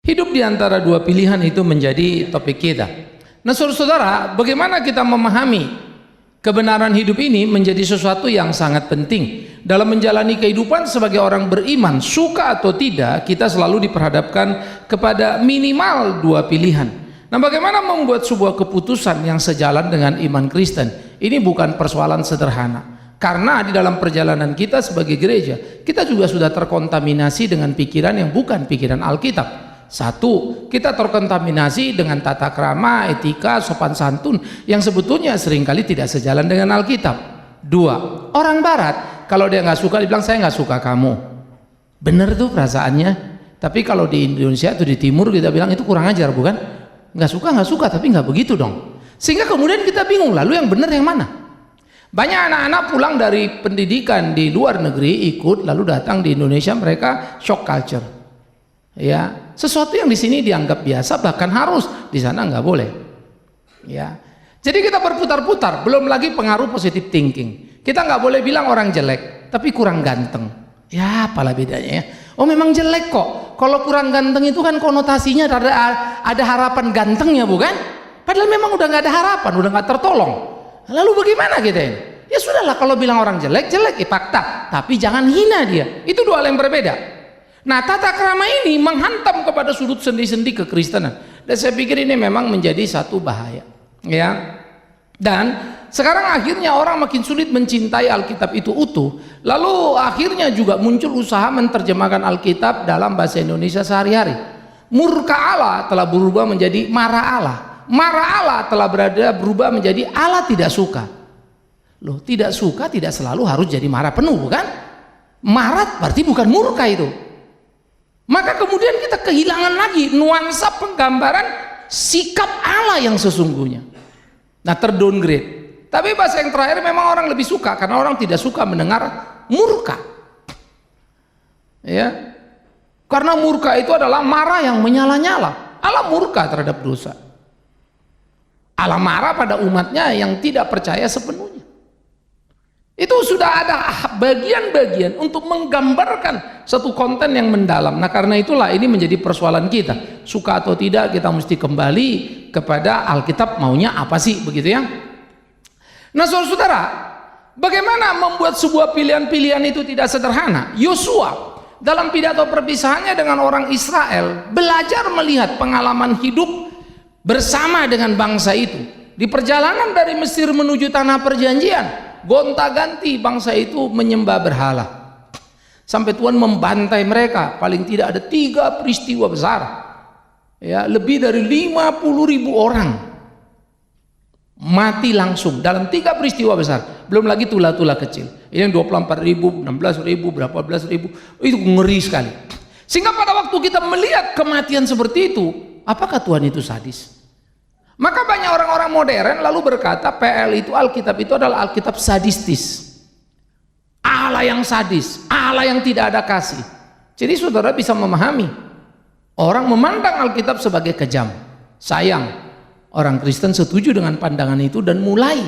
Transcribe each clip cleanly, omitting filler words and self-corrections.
Hidup di antara dua pilihan itu menjadi topik kita. Nah, saudara-saudara, bagaimana kita memahami kebenaran hidup ini menjadi sesuatu yang sangat penting dalam menjalani kehidupan sebagai orang beriman. Suka atau tidak, kita selalu diperhadapkan kepada minimal dua pilihan. Nah, bagaimana membuat sebuah keputusan yang sejalan dengan iman Kristen? Ini bukan persoalan sederhana, karena di dalam perjalanan kita sebagai gereja, kita juga sudah terkontaminasi dengan pikiran yang bukan pikiran Alkitab. Satu, kita terkontaminasi dengan tata krama, etika, sopan santun yang sebetulnya seringkali tidak sejalan dengan Alkitab. Dua, orang Barat kalau dia nggak suka dibilang saya nggak suka kamu. Bener tuh perasaannya. Tapi kalau di Indonesia atau di Timur kita bilang itu kurang ajar, bukan? Nggak suka tapi nggak begitu dong. Sehingga kemudian kita bingung, lalu yang benar yang mana? Banyak anak-anak pulang dari pendidikan di luar negeri ikut, lalu datang di Indonesia mereka shock culture. Ya, sesuatu yang di sini dianggap biasa bahkan harus, di sana nggak boleh. Ya, jadi kita berputar-putar. Belum lagi pengaruh positive thinking. Kita nggak boleh bilang orang jelek, tapi kurang ganteng. Ya, apalah bedanya ya? Oh, memang jelek kok. Kalau kurang ganteng itu kan konotasinya ada harapan gantengnya, bukan? Padahal memang udah nggak ada harapan, udah nggak tertolong. Lalu bagaimana kita ini? Ya sudahlah, kalau bilang orang jelek, fakta. Tapi jangan hina dia. Itu dua hal yang berbeda. Nah, tata krama ini menghantam kepada sudut sendi-sendi kekristenan, dan saya pikir ini memang menjadi satu bahaya, ya. Dan sekarang akhirnya orang makin sulit mencintai Alkitab itu utuh, lalu akhirnya juga muncul usaha menerjemahkan Alkitab dalam bahasa Indonesia sehari-hari. Murka Allah telah berubah menjadi marah Allah, marah Allah telah berubah menjadi Allah tidak suka. Loh, tidak suka tidak selalu harus jadi marah penuh, bukan? Marah berarti bukan murka itu. Maka kemudian kita kehilangan lagi nuansa penggambaran sikap Allah yang sesungguhnya. Nah, terdowngrade. Tapi bahasa yang terakhir memang orang lebih suka, karena orang tidak suka mendengar murka. Ya, karena murka itu adalah marah yang menyala-nyala. Allah murka terhadap dosa. Allah marah pada umatnya yang tidak percaya sepenuhnya. Itu sudah ada bagian-bagian untuk menggambarkan satu konten yang mendalam. Nah, karena itulah ini menjadi persoalan kita. Suka atau tidak, kita mesti kembali kepada Alkitab maunya apa sih, begitu ya. Nah, saudara-saudara, bagaimana membuat sebuah pilihan-pilihan itu tidak sederhana? Yosua dalam pidato perpisahannya dengan orang Israel belajar melihat pengalaman hidup bersama dengan bangsa itu. Di perjalanan dari Mesir menuju tanah perjanjian, gonta-ganti bangsa itu menyembah berhala sampai Tuhan membantai mereka. Paling tidak ada 3 peristiwa besar, ya, lebih dari 50.000 orang mati langsung dalam 3 peristiwa besar, belum lagi tula-tula kecil. Ini yang 24.000, 16.000, berapa belas ribu, itu ngeri sekali. Sehingga pada waktu kita melihat kematian seperti itu, apakah Tuhan itu sadis? Maka banyak orang-orang modern lalu berkata PL itu, Alkitab itu adalah Alkitab sadistis. Allah yang sadis, Allah yang tidak ada kasih. Jadi saudara bisa memahami, orang memandang Alkitab sebagai kejam. Sayang, orang Kristen setuju dengan pandangan itu dan mulai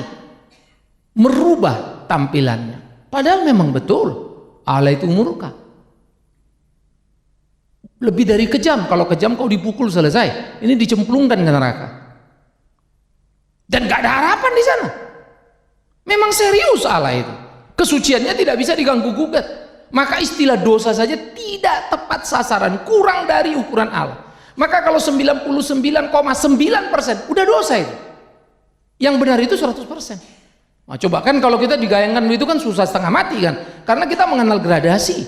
merubah tampilannya. Padahal memang betul Allah itu murka. Lebih dari kejam, kalau kejam kau dipukul selesai. Ini dicemplungkan ke neraka. Dan gak ada harapan di sana. Memang serius Allah itu. Kesuciannya tidak bisa diganggu gugat. Maka istilah dosa saja tidak tepat sasaran, kurang dari ukuran Allah. Maka kalau 99,9% udah dosa itu. Yang benar itu 100%. Nah, coba kan kalau kita digayangkan itu kan susah setengah mati kan. Karena kita mengenal gradasi.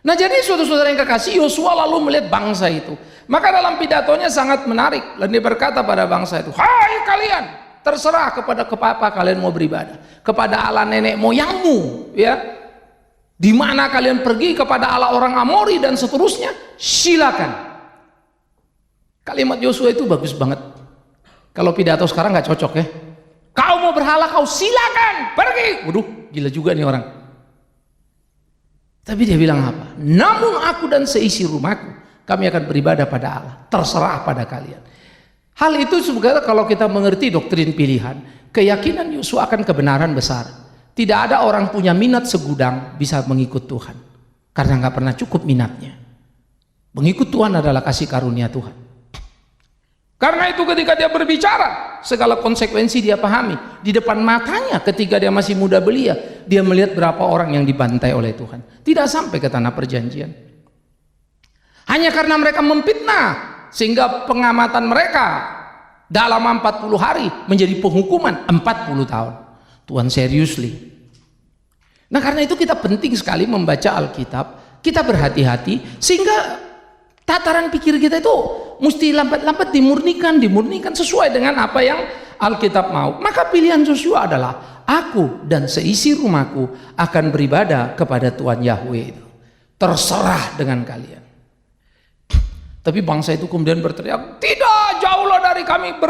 Nah, jadi saudara-saudara yang kekasih, Yosua lalu melihat bangsa itu. Maka dalam pidatonya sangat menarik. Dan dia berkata pada bangsa itu, hai kalian, terserah kepada apa kalian mau beribadah, kepada Allah nenek moyangmu, ya, di mana kalian pergi kepada Allah orang Amori dan seterusnya, silakan. Kalimat Yosua itu bagus banget. Kalau pidato sekarang nggak cocok ya. Kau mau berhala, kau silakan pergi. Waduh, gila juga nih orang. Tapi dia bilang apa? Namun aku dan seisi rumahku, kami akan beribadah pada Allah. Terserah pada kalian. Hal itu sebenarnya kalau kita mengerti doktrin pilihan, keyakinan Yosua akan kebenaran besar. Tidak ada orang punya minat segudang bisa mengikut Tuhan, karena nggak pernah cukup minatnya. Pengikut Tuhan adalah kasih karunia Tuhan. Karena itu ketika dia berbicara, segala konsekuensi dia pahami. Di depan matanya ketika dia masih muda belia, dia melihat berapa orang yang dibantai oleh Tuhan. Tidak sampai ke tanah perjanjian. Hanya karena mereka memfitnah, sehingga pengamatan mereka dalam 40 hari menjadi penghukuman 40 tahun. Tuhan seriously. Nah karena itu kita penting sekali membaca Alkitab, kita berhati-hati sehingga tataran pikir kita itu mesti lambat-lambat dimurnikan sesuai dengan apa yang Alkitab mau. Maka pilihan Yosua adalah, aku dan seisi rumahku akan beribadah kepada Tuhan Yahweh itu. Terserah dengan kalian. Tapi bangsa itu kemudian berteriak, tidak, jauhlah dari kami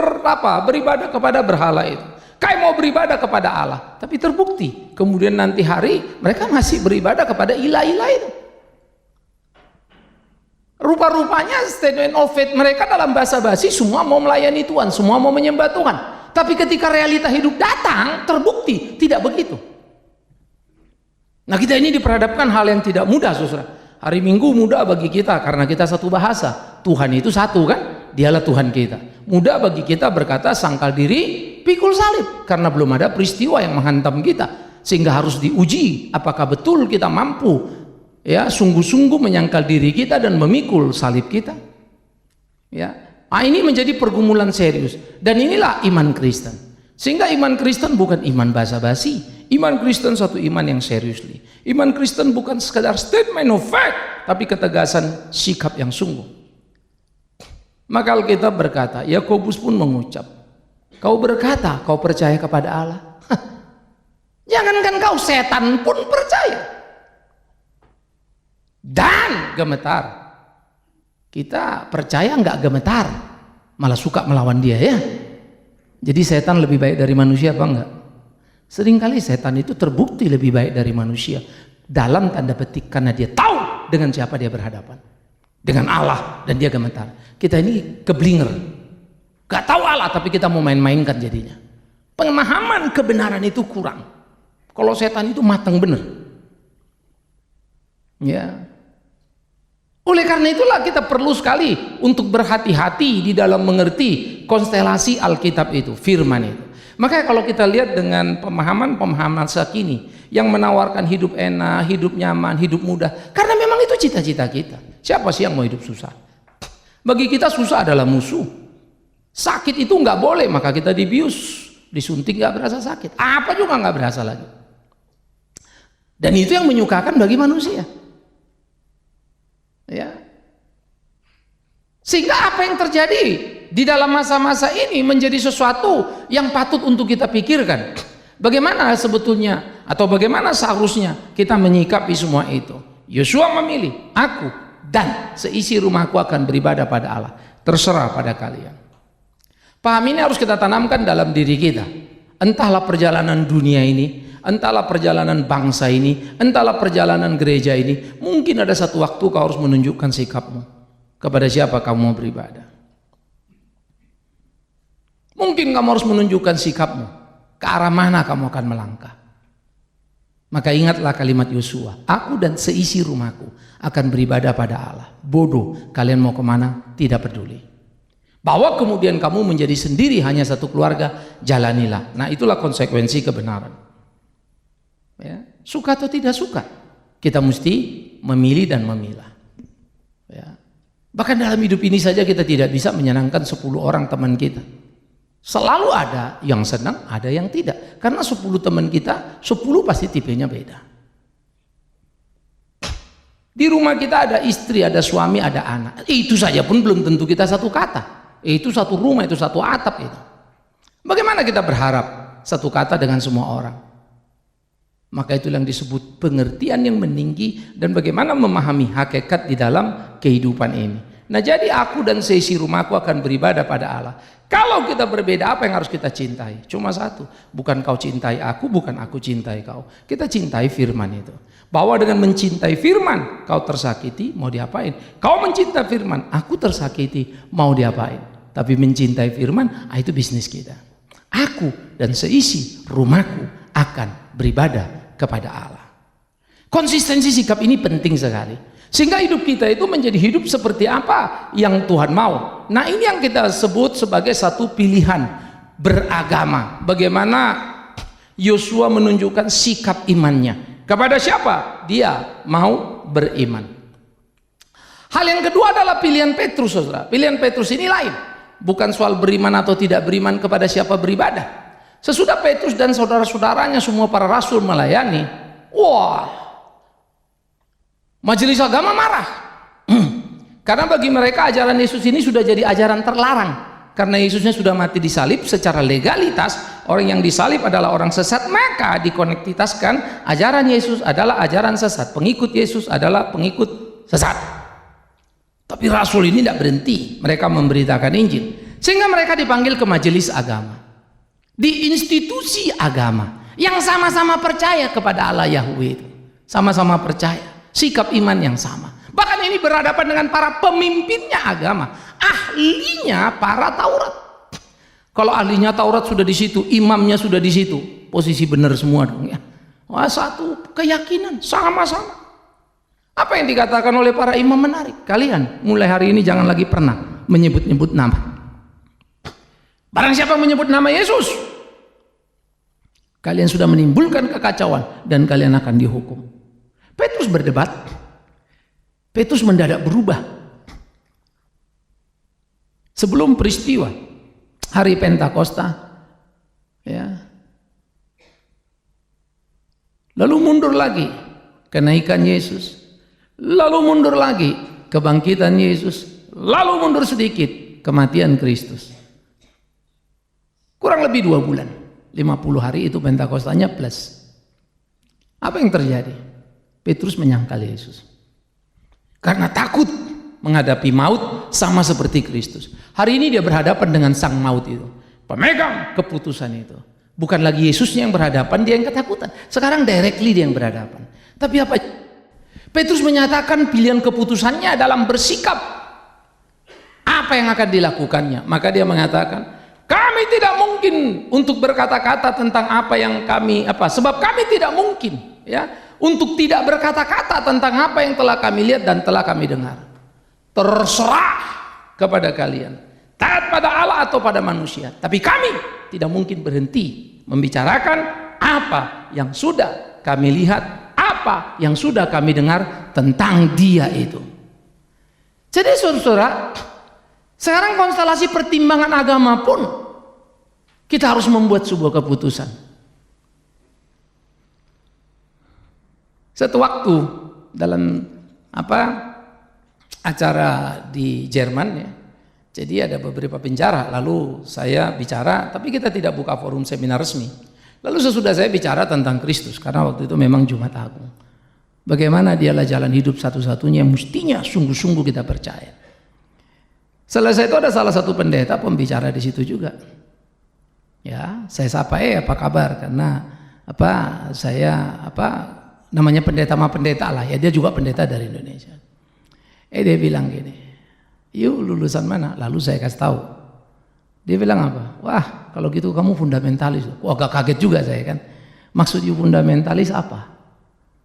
beribadah kepada berhala itu. Kami mau beribadah kepada Allah. Tapi terbukti kemudian nanti hari mereka masih beribadah kepada ilah-ilah itu. Rupa-rupanya statement of faith mereka dalam bahasa basi semua mau melayani Tuhan, semua mau menyembah Tuhan. Tapi ketika realita hidup datang, terbukti tidak begitu. Nah kita ini diperhadapkan hal yang tidak mudah, saudara. Hari Minggu mudah bagi kita karena kita satu bahasa. Tuhan itu satu kan? Dialah Tuhan kita. Mudah bagi kita berkata sangkal diri, pikul salib. Karena belum ada peristiwa yang menghantam kita. Sehingga harus diuji apakah betul kita mampu ya sungguh-sungguh menyangkal diri kita dan memikul salib kita. Ya, ini menjadi pergumulan serius dan inilah iman Kristen. Sehingga iman Kristen bukan iman basa-basi, iman Kristen satu iman yang seriously. Iman Kristen bukan sekadar statement of fact, tapi ketegasan sikap yang sungguh. Maka Alkitab berkata, Yakobus pun mengucap, kau berkata kau percaya kepada Allah. Jangankan kau, setan pun percaya dan gemetar. Kita percaya nggak gemetar, malah suka melawan dia ya. Jadi setan lebih baik dari manusia apa enggak? Seringkali setan itu terbukti lebih baik dari manusia dalam tanda petik karena dia tahu dengan siapa dia berhadapan, dengan Allah, dan dia gemetar. Kita ini keblinger, gak tahu Allah tapi kita mau main-mainkan jadinya. Pemahaman kebenaran itu kurang. Kalau setan itu matang bener. Ya. Oleh karena itulah kita perlu sekali untuk berhati-hati di dalam mengerti konstelasi Alkitab itu, firman itu. Makanya kalau kita lihat dengan pemahaman sekini yang menawarkan hidup enak, hidup nyaman, hidup mudah, karena memang itu cita-cita kita. Siapa sih yang mau hidup susah? Bagi kita susah adalah musuh. Sakit itu nggak boleh, maka kita dibius, disuntik nggak berasa sakit, apa juga nggak berasa lagi. Dan itu yang menyukakan bagi manusia. Ya. Sehingga apa yang terjadi di dalam masa-masa ini menjadi sesuatu yang patut untuk kita pikirkan. Bagaimana sebetulnya atau bagaimana seharusnya kita menyikapi semua itu. Yosua memilih, aku dan seisi rumahku akan beribadah pada Allah. Terserah pada kalian. Paham ini harus kita tanamkan dalam diri kita. Entahlah perjalanan dunia ini, entahlah perjalanan bangsa ini, entahlah perjalanan gereja ini, mungkin ada satu waktu kau harus menunjukkan sikapmu kepada siapa kamu mau beribadah. Mungkin kamu harus menunjukkan sikapmu ke arah mana kamu akan melangkah. Maka ingatlah kalimat Yosua, aku dan seisi rumahku akan beribadah pada Allah. Bodoh, kalian mau kemana? Tidak peduli. Bahwa kemudian kamu menjadi sendiri hanya satu keluarga, jalanilah. Nah itulah konsekuensi kebenaran. Ya, suka atau tidak suka, kita mesti memilih dan memilah. Ya. Bahkan dalam hidup ini saja kita tidak bisa menyenangkan 10 orang teman kita. Selalu ada yang senang, ada yang tidak. Karena 10 teman kita, 10 pasti tipenya beda. Di rumah kita ada istri, ada suami, ada anak. Itu saja pun belum tentu kita satu kata. Itu satu rumah, itu satu atap itu. Bagaimana kita berharap satu kata dengan semua orang? Maka itu yang disebut pengertian yang meninggi dan bagaimana memahami hakikat di dalam kehidupan ini. Nah jadi aku dan seisi rumahku akan beribadah pada Allah. Kalau kita berbeda, apa yang harus kita cintai? Cuma satu, bukan kau cintai aku, bukan aku cintai kau. Kita cintai firman itu. Bahwa dengan mencintai firman, kau tersakiti, mau diapain? Kau mencintai firman, aku tersakiti, mau diapain? Tapi mencintai firman, itu bisnis kita. Aku dan seisi rumahku akan beribadah kepada Allah. Konsistensi sikap ini penting sekali. Sehingga hidup kita itu menjadi hidup seperti apa yang Tuhan mau. Nah, ini yang kita sebut sebagai satu pilihan beragama. Bagaimana Yosua menunjukkan sikap imannya. Kepada siapa? Dia mau beriman. Hal yang kedua adalah pilihan Petrus, saudara. Pilihan Petrus ini lain. Bukan soal beriman atau tidak beriman kepada siapa beribadah. Sesudah Petrus dan saudara-saudaranya semua para rasul melayani, wah, majelis agama marah. Karena bagi mereka ajaran Yesus ini sudah jadi ajaran terlarang. Karena Yesusnya sudah mati disalib secara legalitas, orang yang disalib adalah orang sesat, maka dikonektitaskan ajaran Yesus adalah ajaran sesat, pengikut Yesus adalah pengikut sesat. Tapi rasul ini tidak berhenti, mereka memberitakan Injil. Sehingga mereka dipanggil ke majelis agama. Di institusi agama yang sama-sama percaya kepada Allah Yahweh itu. Sama-sama percaya. Sikap iman yang sama. Bahkan ini berhadapan dengan para pemimpinnya agama, ahlinya para Taurat. Kalau ahlinya Taurat sudah di situ, imamnya sudah di situ, posisi benar semua dong ya. Wah, satu keyakinan sama-sama. Apa yang dikatakan oleh para imam menarik. Kalian mulai hari ini jangan lagi pernah menyebut-nyebut nama. Barang siapa menyebut nama Yesus, kalian sudah menimbulkan kekacauan dan kalian akan dihukum. Petrus berdebat. Petrus mendadak berubah. Sebelum peristiwa hari Pentakosta, ya. Lalu mundur lagi kenaikan Yesus. Lalu mundur lagi kebangkitan Yesus. Lalu mundur sedikit kematian Kristus. Kurang lebih 2 bulan. 50 hari itu Pentakostanya plus. Apa yang terjadi? Petrus menyangkal Yesus. Karena takut menghadapi maut sama seperti Kristus. Hari ini dia berhadapan dengan sang maut itu. Pemegang keputusan itu. Bukan lagi Yesusnya yang berhadapan, dia yang ketakutan. Sekarang directly dia yang berhadapan. Tapi apa? Petrus menyatakan pilihan keputusannya dalam bersikap. Apa yang akan dilakukannya? Maka dia mengatakan, kami tidak mungkin untuk berkata-kata tentang apa yang kami sebab kami tidak mungkin untuk tidak berkata-kata tentang apa yang telah kami lihat dan telah kami dengar. Terserah kepada kalian, taat pada Allah atau pada manusia, tapi kami tidak mungkin berhenti membicarakan apa yang sudah kami lihat, apa yang sudah kami dengar tentang dia itu. Jadi saudara, sekarang konstelasi pertimbangan agama pun kita harus membuat sebuah keputusan. Satu waktu dalam acara di Jerman ya, jadi ada beberapa penjara, lalu saya bicara, tapi kita tidak buka forum seminar resmi. Lalu sesudah saya bicara tentang Kristus, karena waktu itu memang Jumat Agung. Bagaimana dialah jalan hidup satu-satunya yang mestinya sungguh-sungguh kita percaya. Selesai itu ada salah satu pendeta pembicara di situ juga. Ya, saya sapa, apa kabar? Karena saya namanya pendeta sama pendeta lah ya, dia juga pendeta dari Indonesia. Dia bilang gini, "You lulusan mana?" Lalu saya kasih tahu. Dia bilang apa? "Wah, kalau gitu kamu fundamentalis." Wah, agak kaget juga saya kan. Maksud you fundamentalis apa?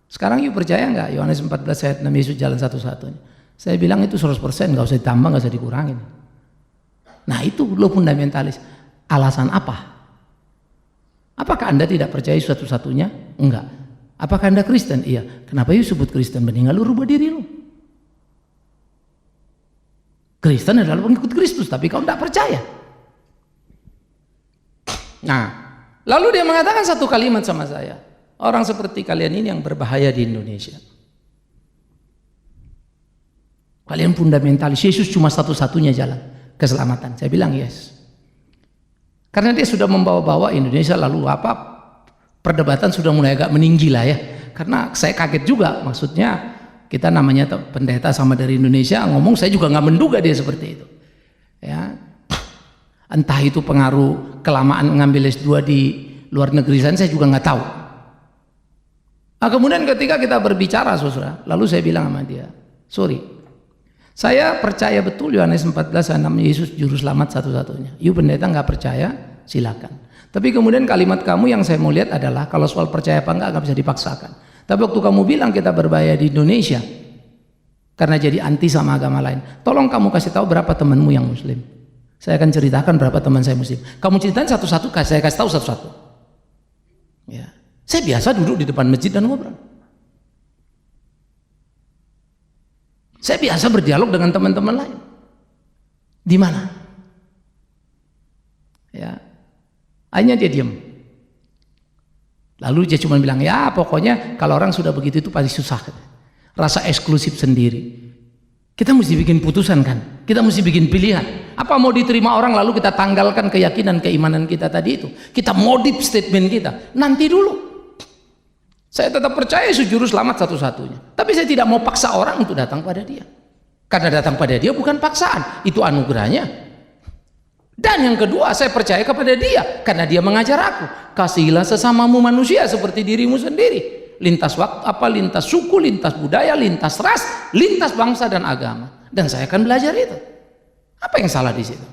Sekarang you percaya nggak Yohanes 14 ayat 6 Yesus jalan satu-satunya? Saya bilang itu 100%, nggak usah ditambah, nggak usah dikurangin. Nah itu lo fundamentalis. Alasan apa? Apakah Anda tidak percaya satu-satunya? Enggak. Apakah Anda Kristen? Iya. Kenapa you sebut Kristen? Mendingan lu rubah diri lu. Kristen adalah pengikut Kristus, tapi kau tidak percaya. Nah, lalu dia mengatakan satu kalimat sama saya. Orang seperti kalian ini yang berbahaya di Indonesia. Kalian fundamentalis, Yesus cuma satu-satunya jalan keselamatan. Saya bilang yes. Karena dia sudah membawa-bawa Indonesia, lalu perdebatan sudah mulai agak meninggi lah ya. Karena saya kaget juga, maksudnya kita namanya pendeta sama dari Indonesia ngomong, saya juga nggak menduga dia seperti itu. Ya, entah itu pengaruh kelamaan mengambil S2 di luar negeri saya juga nggak tahu. Nah, kemudian ketika kita berbicara, saudara, lalu saya bilang sama dia, sorry, saya percaya betul Yohanes 14 ayat 6 Yesus juru selamat satu-satunya. You pendeta nggak percaya, silakan. Tapi kemudian kalimat kamu yang saya mau lihat adalah kalau soal percaya apa enggak bisa dipaksakan. Tapi waktu kamu bilang kita berbahaya di Indonesia, karena jadi anti sama agama lain. Tolong kamu kasih tahu berapa temanmu yang muslim. Saya akan ceritakan berapa teman saya muslim. Kamu ceritain satu-satu, saya kasih tahu satu-satu. Ya. Saya biasa duduk di depan masjid dan ngobrol. Saya biasa berdialog dengan teman-teman lain. Di mana? Ya. Akhirnya dia diam. Lalu dia cuma bilang, ya pokoknya kalau orang sudah begitu itu pasti susah. Rasa eksklusif sendiri. Kita mesti bikin putusan kan? Kita mesti bikin pilihan. Apa mau diterima orang lalu kita tanggalkan keyakinan, keimanan kita tadi itu. Kita modif statement kita. Nanti dulu. Saya tetap percaya Yesus juru selamat satu-satunya. Tapi saya tidak mau paksa orang untuk datang pada dia. Karena datang pada dia bukan paksaan. Itu anugerahnya. Dan yang kedua, saya percaya kepada dia karena dia mengajar aku, kasihilah sesamamu manusia seperti dirimu sendiri. Lintas waktu, lintas suku, lintas budaya, lintas ras, lintas bangsa dan agama. Dan saya akan belajar itu. Apa yang salah di situ?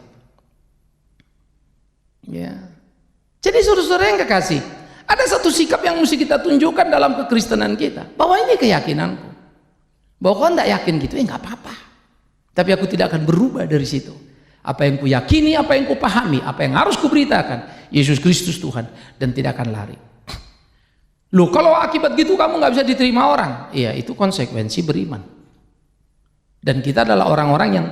Ya. Jadi saudara-saudara yang kekasih, ada satu sikap yang mesti kita tunjukkan dalam kekristenan kita, bahwa ini keyakinanku. Bahwa kau tidak yakin gitu, nggak apa-apa. Tapi aku tidak akan berubah dari situ. Apa yang ku yakini, apa yang ku pahami, apa yang harus ku beritakan, Yesus Kristus Tuhan, dan tidak akan lari. Loh, kalau akibat gitu kamu nggak bisa diterima orang, iya itu konsekuensi beriman. Dan kita adalah orang-orang yang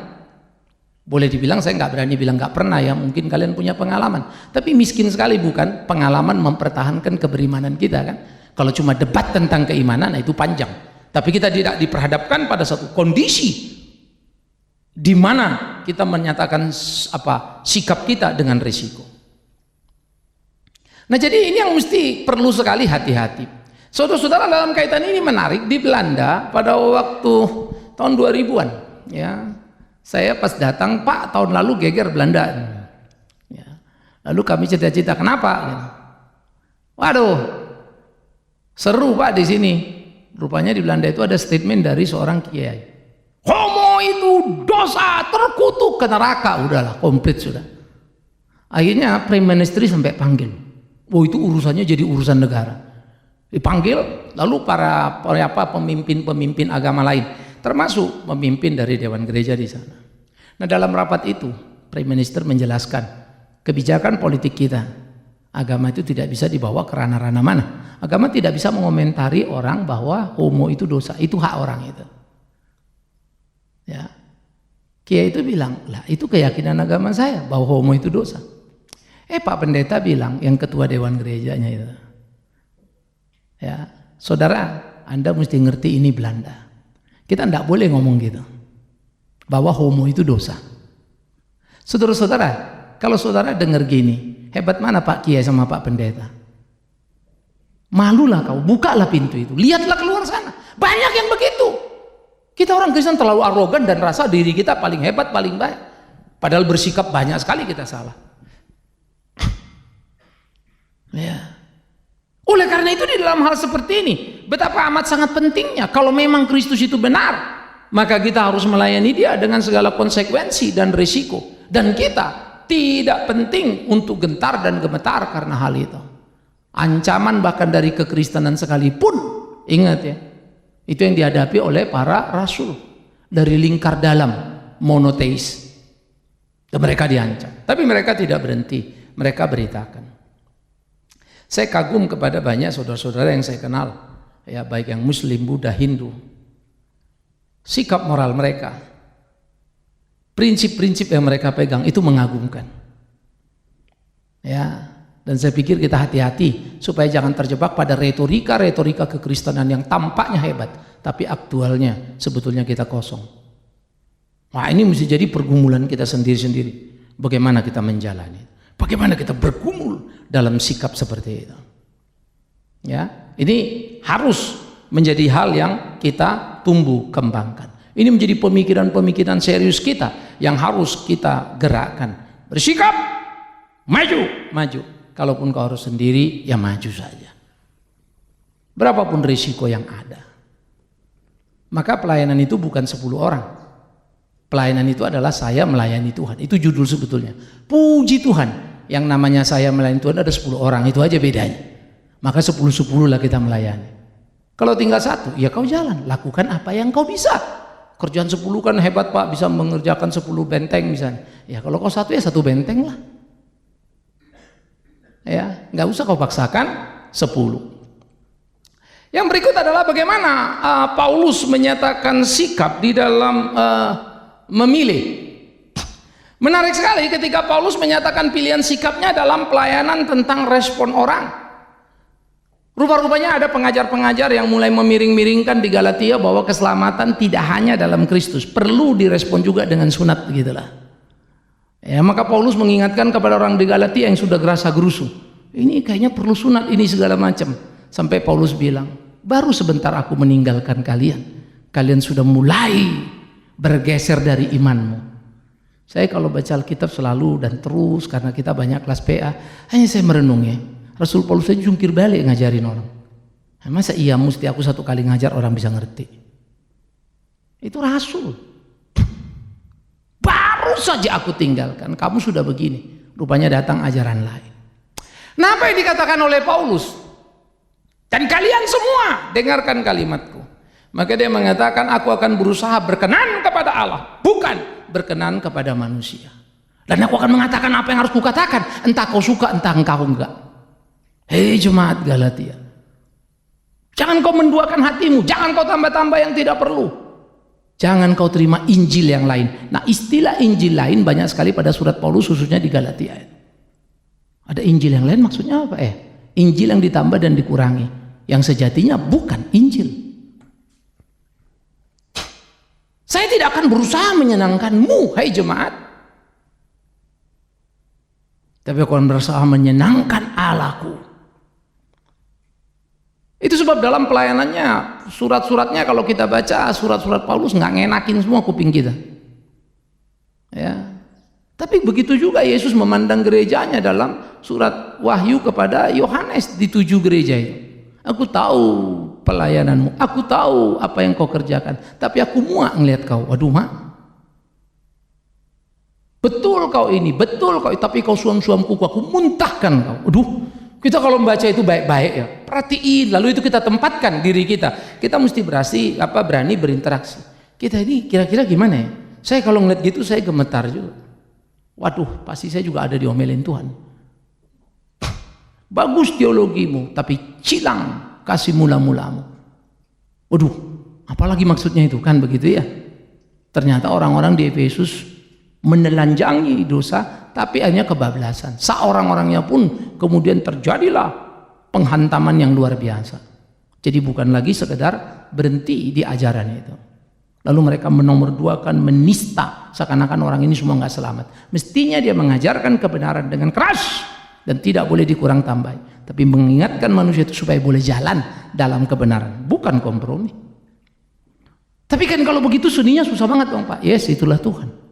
boleh dibilang, saya nggak berani bilang nggak pernah ya, mungkin kalian punya pengalaman, tapi miskin sekali bukan pengalaman mempertahankan keberimanan kita kan. Kalau cuma debat tentang keimanan, nah itu panjang. Tapi kita tidak diperhadapkan pada satu kondisi di mana kita menyatakan sikap kita dengan risiko. Nah, jadi ini yang mesti perlu sekali hati-hati. Saudara-saudara, dalam kaitan ini menarik, di Belanda pada waktu tahun 2000-an ya. Saya pas datang, Pak, tahun lalu geger Belanda. Ya. Lalu kami cerita-cerita kenapa? Ya. Waduh, seru Pak di sini. Rupanya di Belanda itu ada statement dari seorang kiai. Homo itu dosa, terkutuk ke neraka. Udahlah, komplit sudah. Akhirnya Prime Minister sampai panggil. Oh, itu urusannya jadi urusan negara. Dipanggil, lalu para pemimpin-pemimpin agama lain, termasuk pemimpin dari Dewan Gereja di sana. Nah, dalam rapat itu, Prime Minister menjelaskan kebijakan politik kita. Agama itu tidak bisa dibawa ke ranah-ranah mana. Agama tidak bisa mengomentari orang bahwa homo itu dosa, itu hak orang itu. Ya, kiai itu bilang, lah itu keyakinan agama saya bahwa homo itu dosa. Pak pendeta bilang, yang ketua dewan gerejanya itu, ya saudara, Anda mesti ngerti ini Belanda. Kita tidak boleh ngomong gitu, bahwa homo itu dosa. Saudara-saudara, kalau saudara dengar gini, hebat mana Pak Kiai sama Pak Pendeta? Malulah kau, bukalah pintu itu, lihatlah keluar sana, banyak yang begitu. Kita orang Kristen terlalu arogan dan rasa diri kita paling hebat, paling baik. Padahal bersikap banyak sekali kita salah. Ya. Oleh karena itu di dalam hal seperti ini, betapa amat sangat pentingnya kalau memang Kristus itu benar, maka kita harus melayani dia dengan segala konsekuensi dan risiko. Dan kita tidak penting untuk gentar dan gemetar karena hal itu. Ancaman bahkan dari kekristenan sekalipun, ingat ya, itu yang dihadapi oleh para rasul dari lingkar dalam monoteis. Dan mereka diancam, tapi mereka tidak berhenti, mereka beritakan. Saya kagum kepada banyak saudara-saudara yang saya kenal, ya baik yang Muslim, Buddha, Hindu. Sikap moral mereka, prinsip-prinsip yang mereka pegang itu mengagumkan. Ya. Dan saya pikir kita hati-hati supaya jangan terjebak pada retorika kekristenan yang tampaknya hebat, tapi aktualnya sebetulnya kita kosong. Nah, ini mesti jadi pergumulan kita sendiri-sendiri. Bagaimana kita menjalani? Bagaimana kita bergumul dalam sikap seperti itu? Ya, ini harus menjadi hal yang kita tumbuh kembangkan. Ini menjadi pemikiran-pemikiran serius kita yang harus kita gerakkan. Bersikap, maju. Kalaupun kau harus sendiri, ya maju saja. Berapapun risiko yang ada. Maka pelayanan itu bukan 10 orang. Pelayanan itu adalah saya melayani Tuhan. Itu judul sebetulnya. Puji Tuhan, yang namanya saya melayani Tuhan ada 10 orang, itu aja bedanya. Maka 10-10 lah kita melayani. Kalau tinggal 1, ya kau jalan, lakukan apa yang kau bisa. kerjaan 10 kan hebat Pak, bisa mengerjakan 10 benteng misalnya. Ya kalau kau satu ya 1 benteng lah. Ya, nggak usah kau paksakan 10. Yang berikut adalah bagaimana Paulus menyatakan sikap di dalam memilih. Menarik sekali ketika Paulus menyatakan pilihan sikapnya dalam pelayanan tentang respon orang. Rupa-rupanya ada pengajar-pengajar yang mulai memiring-miringkan di Galatia bahwa keselamatan tidak hanya dalam Kristus, perlu direspon juga dengan sunat, begitulah. Ya, maka Paulus mengingatkan kepada orang di Galatia yang sudah gerasa gerusu, ini kayaknya perlu sunat ini segala macam. Sampai Paulus bilang, baru sebentar aku meninggalkan kalian, kalian sudah mulai bergeser dari imanmu. Saya kalau baca Alkitab selalu dan terus, karena kita banyak kelas PA, hanya saya merenung ya, Rasul Paulus saja jungkir balik ngajarin orang. Masa iya mesti aku 1 kali ngajar orang bisa ngerti? Itu Rasul. Baru saja aku tinggalkan, kamu sudah begini. Rupanya datang ajaran lain. Nah, apa yang dikatakan oleh Paulus? Dan kalian semua dengarkan kalimatku. Maka dia mengatakan, aku akan berusaha berkenan kepada Allah, bukan berkenan kepada manusia. Dan aku akan mengatakan apa yang harus kukatakan, entah kau suka, entah engkau enggak. Hei jemaat Galatia, jangan kau menduakan hatimu, jangan kau tambah-tambah yang tidak perlu, jangan kau terima Injil yang lain. Nah, istilah Injil lain banyak sekali pada surat Paulus, khususnya di Galatia. Ada Injil yang lain maksudnya apa? Injil yang ditambah dan dikurangi, yang sejatinya bukan Injil. Saya tidak akan berusaha menyenangkanmu, hai jemaat, tapi aku akan berusaha menyenangkan Allahku. Itu sebab dalam pelayanannya, surat-suratnya kalau kita baca surat-surat Paulus nggak ngenakin semua kuping kita. Ya. Tapi begitu juga Yesus memandang gerejanya dalam surat Wahyu kepada Yohanes di 7 gereja itu. Aku tahu pelayananmu, aku tahu apa yang kau kerjakan, tapi aku muak ngelihat kau. Waduh mak, betul kau ini, betul kau, tapi kau suam-suamku, aku muntahkan kau. Waduh. Kita kalau membaca itu baik-baik ya, perhatiin, lalu itu kita tempatkan diri kita. Kita mesti berani berinteraksi. Kita ini kira-kira gimana ya? Saya kalau ngeliat gitu saya gemetar juga. Waduh, pasti saya juga ada diomelin Tuhan. Bagus teologimu, tapi cilang kasih mula-mulamu. Waduh, apalagi maksudnya itu, kan begitu ya? Ternyata orang-orang di Efesus menelanjangi dosa, tapi hanya kebablasan. Seorang-orangnya pun kemudian terjadilah penghantaman yang luar biasa. Jadi bukan lagi sekedar berhenti di ajaran itu. Lalu mereka menomorduakan, menista, seakan-akan orang ini semua nggak selamat. Mestinya dia mengajarkan kebenaran dengan keras dan tidak boleh dikurang tambahi, tapi mengingatkan manusia itu supaya boleh jalan dalam kebenaran, bukan kompromi. Tapi kan kalau begitu seninya susah banget dong Pak. Yes, itulah Tuhan.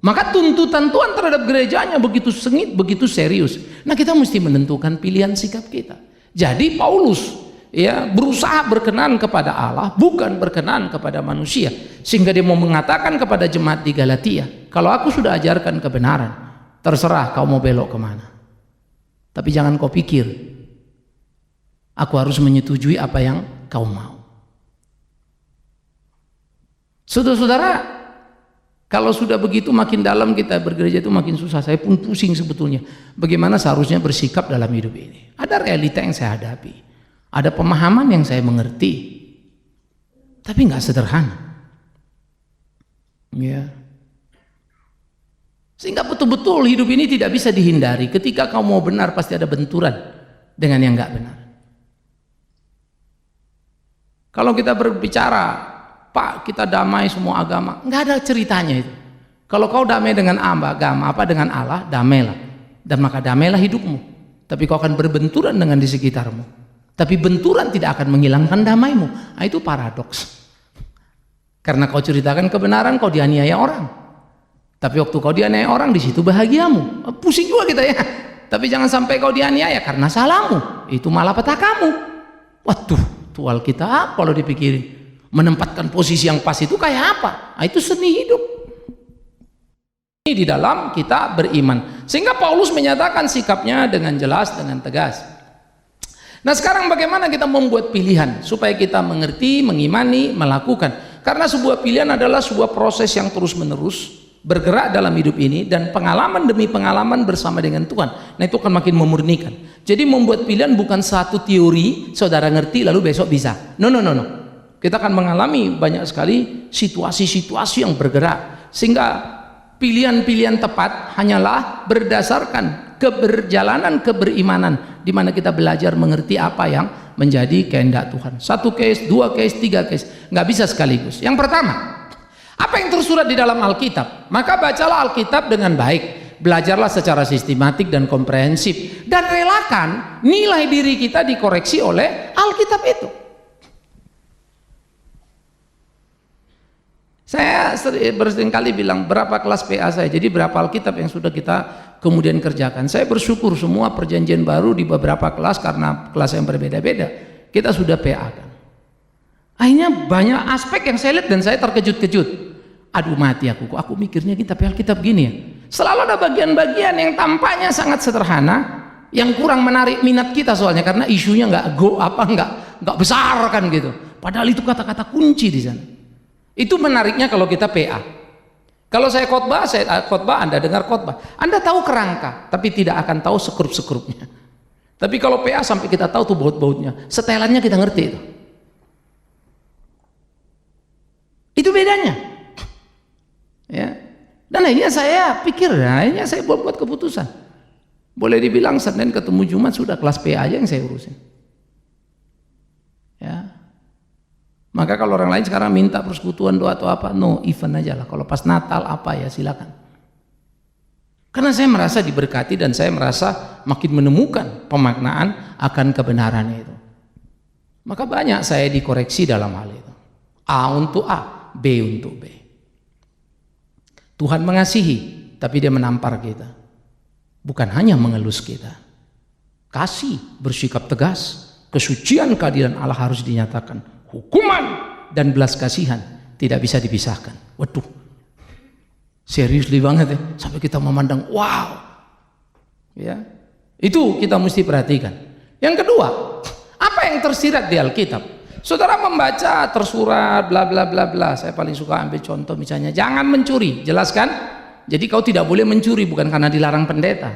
Maka tuntutan Tuhan terhadap gerejanya begitu sengit, begitu serius. Nah, kita mesti menentukan pilihan sikap kita. Jadi Paulus ya berusaha berkenan kepada Allah, bukan berkenan kepada manusia. Sehingga dia mau mengatakan kepada jemaat di Galatia, kalau aku sudah ajarkan kebenaran, terserah kau mau belok kemana. Tapi jangan kau pikir aku harus menyetujui apa yang kau mau. Saudara-saudara, kalau sudah begitu makin dalam kita bergereja itu makin susah. Saya pun pusing sebetulnya bagaimana seharusnya bersikap dalam hidup ini. Ada realita yang saya hadapi, ada pemahaman yang saya mengerti, tapi nggak sederhana. Ya. Sehingga betul-betul hidup ini tidak bisa dihindari. Ketika kau mau benar pasti ada benturan dengan yang nggak benar. Kalau kita berbicara, Pak, kita damai semua agama, nggak ada ceritanya itu. Kalau kau damai dengan agama, apa dengan Allah, damailah, dan maka damailah hidupmu. Tapi kau akan berbenturan dengan di sekitarmu. Tapi benturan tidak akan menghilangkan damaimu. Nah, itu paradoks. Karena kau ceritakan kebenaran, kau dianiaya orang. Tapi waktu kau dianiaya orang, di situ bahagiamu. Pusing juga kita ya. Tapi jangan sampai kau dianiaya karena salahmu. Itu malah petakamu. Waduh, tual kita kalau dipikirin. Menempatkan posisi yang pas itu kayak apa? Nah, itu seni hidup. Ini di dalam kita beriman. Sehingga Paulus menyatakan sikapnya dengan jelas, dengan tegas. Nah, sekarang bagaimana kita membuat pilihan supaya kita mengerti, mengimani, melakukan. Karena sebuah pilihan adalah sebuah proses yang terus-menerus bergerak dalam hidup ini, dan pengalaman demi pengalaman bersama dengan Tuhan. Nah, itu akan makin memurnikan. Jadi membuat pilihan bukan satu teori, saudara ngerti lalu besok bisa. No. Kita akan mengalami banyak sekali situasi-situasi yang bergerak, sehingga pilihan-pilihan tepat hanyalah berdasarkan keberjalanan keberimanan, di mana kita belajar mengerti apa yang menjadi kehendak Tuhan. 1 case, 2 case, 3 case, nggak bisa sekaligus. Yang pertama, apa yang tersurat di dalam Alkitab? Maka bacalah Alkitab dengan baik, belajarlah secara sistematik dan komprehensif, dan relakan nilai diri kita dikoreksi oleh Alkitab itu. Saya berkali bilang berapa kelas PA saya, jadi berapa Alkitab yang sudah kita kemudian kerjakan. Saya bersyukur semua perjanjian baru di beberapa kelas, karena kelas yang berbeda-beda kita sudah PA kan. Akhirnya banyak aspek yang saya lihat dan saya terkejut-kejut. Aduh, mati aku mikirnya kita PA Alkitab gini ya. Selalu ada bagian-bagian yang tampaknya sangat sederhana, yang kurang menarik minat kita soalnya karena isunya nggak besar kan gitu. Padahal itu kata-kata kunci di sana. Itu menariknya kalau kita PA. Kalau saya khotbah, Anda dengar khotbah, Anda tahu kerangka, tapi tidak akan tahu sekrup-sekrupnya. Tapi kalau PA sampai kita tahu tuh baut-bautnya, setelannya kita ngerti itu. Itu bedanya. Ya. Dan akhirnya saya pikir, akhirnya saya buat keputusan. Boleh dibilang Senin ketemu Jumat sudah kelas PA aja yang saya urusin. Ya. Maka kalau orang lain sekarang minta persekutuan doa atau apa, no, event aja lah. Kalau pas Natal apa ya silakan. Karena saya merasa diberkati dan saya merasa makin menemukan pemaknaan akan kebenaran itu. Maka banyak saya dikoreksi dalam hal itu. A untuk A, B untuk B. Tuhan mengasihi, tapi Dia menampar kita. Bukan hanya mengelus kita. Kasih, bersikap tegas, kesucian keadilan Allah harus dinyatakan. Hukuman dan belas kasihan tidak bisa dipisahkan. Waduh, serius banget ya, sampai kita memandang wow. Ya, itu kita mesti perhatikan. Yang kedua, apa yang tersirat di Alkitab? Saudara membaca tersurat bla bla bla bla. Saya paling suka ambil contoh misalnya, jangan mencuri, jelas kan? Jadi kau tidak boleh mencuri bukan karena dilarang pendeta.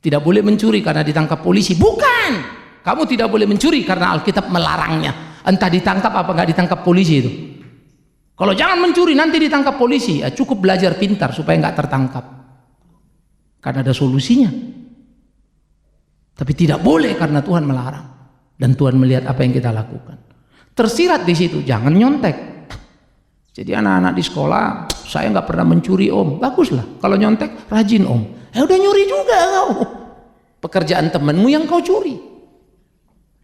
Tidak boleh mencuri karena ditangkap polisi, bukan. Kamu tidak boleh mencuri karena Alkitab melarangnya. Entah ditangkap apa nggak ditangkap polisi itu. Kalau jangan mencuri nanti ditangkap polisi, ya cukup belajar pintar supaya nggak tertangkap. Karena ada solusinya. Tapi tidak boleh karena Tuhan melarang dan Tuhan melihat apa yang kita lakukan. Tersirat di situ, jangan nyontek. Jadi anak-anak di sekolah, saya nggak pernah mencuri om, baguslah. Kalau nyontek, rajin om. Udah nyuri juga kau. Pekerjaan temanmu yang kau curi.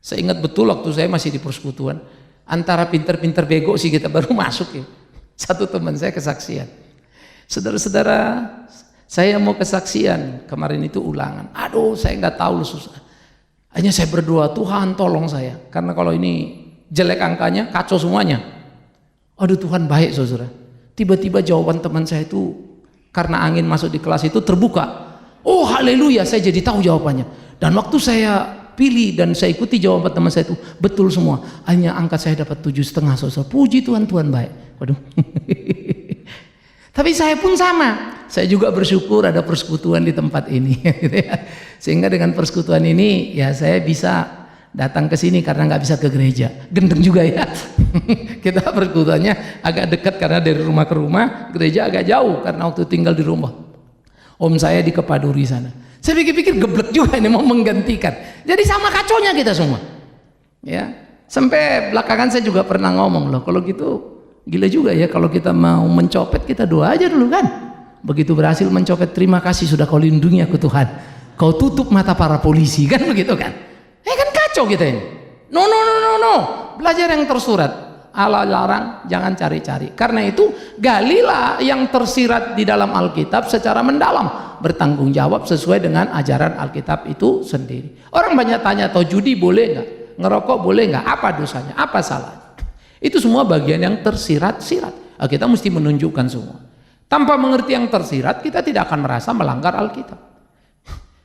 Saya ingat betul waktu saya masih di persekutuan, antara pinter-pinter bego sih kita baru masuk ya. Satu teman saya kesaksian. Saudara-saudara, saya mau kesaksian, kemarin itu ulangan. Aduh, saya nggak tahu susah. Hanya saya berdoa, Tuhan tolong saya. Karena kalau ini jelek angkanya, kacau semuanya. Aduh Tuhan baik saudara. Tiba-tiba jawaban teman saya itu, karena angin masuk di kelas itu terbuka. Oh haleluya, saya jadi tahu jawabannya. Dan waktu saya pilih dan saya ikuti jawaban teman saya itu betul semua. Hanya angka saya dapat 7,5 saudara. Puji Tuhan, Tuhan baik. Waduh. Tapi saya pun sama. Saya juga bersyukur ada persekutuan di tempat ini. Sehingga dengan persekutuan ini ya saya bisa datang ke sini karena nggak bisa ke gereja. Gendeng juga ya. Kita persekutuannya agak dekat karena dari rumah ke rumah, gereja agak jauh karena waktu tinggal di rumah. Om saya di Kepaduri sana. Saya pikir-pikir geblek juga ini mau menggantikan. Jadi sama kaconya kita semua. Ya. Sampai belakangan saya juga pernah ngomong loh, kalau gitu gila juga ya kalau kita mau mencopet kita doa aja dulu kan. Begitu berhasil mencopet, terima kasih sudah kau lindungi aku Tuhan. Kau tutup mata para polisi kan begitu kan. Kan kacau kita ini. No. Belajar yang tersurat. Allah larang, jangan cari-cari. Karena itu galilah yang tersirat di dalam Alkitab secara mendalam, bertanggung jawab sesuai dengan ajaran Alkitab itu sendiri. Orang banyak tanya, atau judi boleh nggak? Ngerokok boleh nggak? Apa dosanya? Apa salahnya? Itu semua bagian yang tersirat-sirat. Kita mesti menunjukkan semua. Tanpa mengerti yang tersirat, kita tidak akan merasa melanggar Alkitab.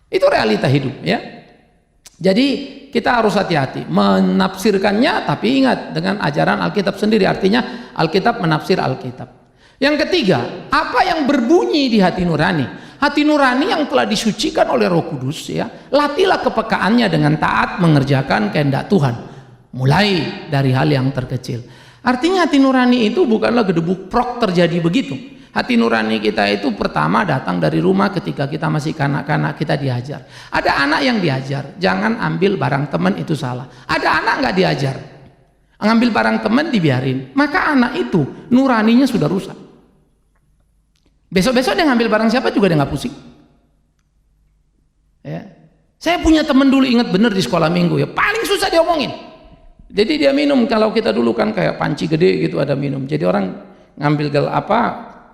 Itu realita hidup ya. Jadi kita harus hati-hati menafsirkannya, tapi ingat dengan ajaran Alkitab sendiri, artinya Alkitab menafsir Alkitab. Yang ketiga, apa yang berbunyi di hati nurani? Hati nurani yang telah disucikan oleh Roh Kudus, ya, latihlah kepekaannya dengan taat mengerjakan kehendak Tuhan, mulai dari hal yang terkecil. Artinya hati nurani itu bukanlah gedebuk prok terjadi begitu. Hati nurani kita itu pertama datang dari rumah, ketika kita masih kanak-kanak kita diajar. Ada anak yang diajar, jangan ambil barang teman, itu salah. Ada anak nggak diajar, ngambil barang teman dibiarin, maka anak itu nuraninya sudah rusak. Besok-besok dia ngambil barang siapa juga dia nggak pusing. Ya. Saya punya teman dulu, ingat bener di sekolah minggu, ya paling susah diomongin. Jadi dia minum, kalau kita dulu kan kayak panci gede gitu ada minum. Jadi orang ngambil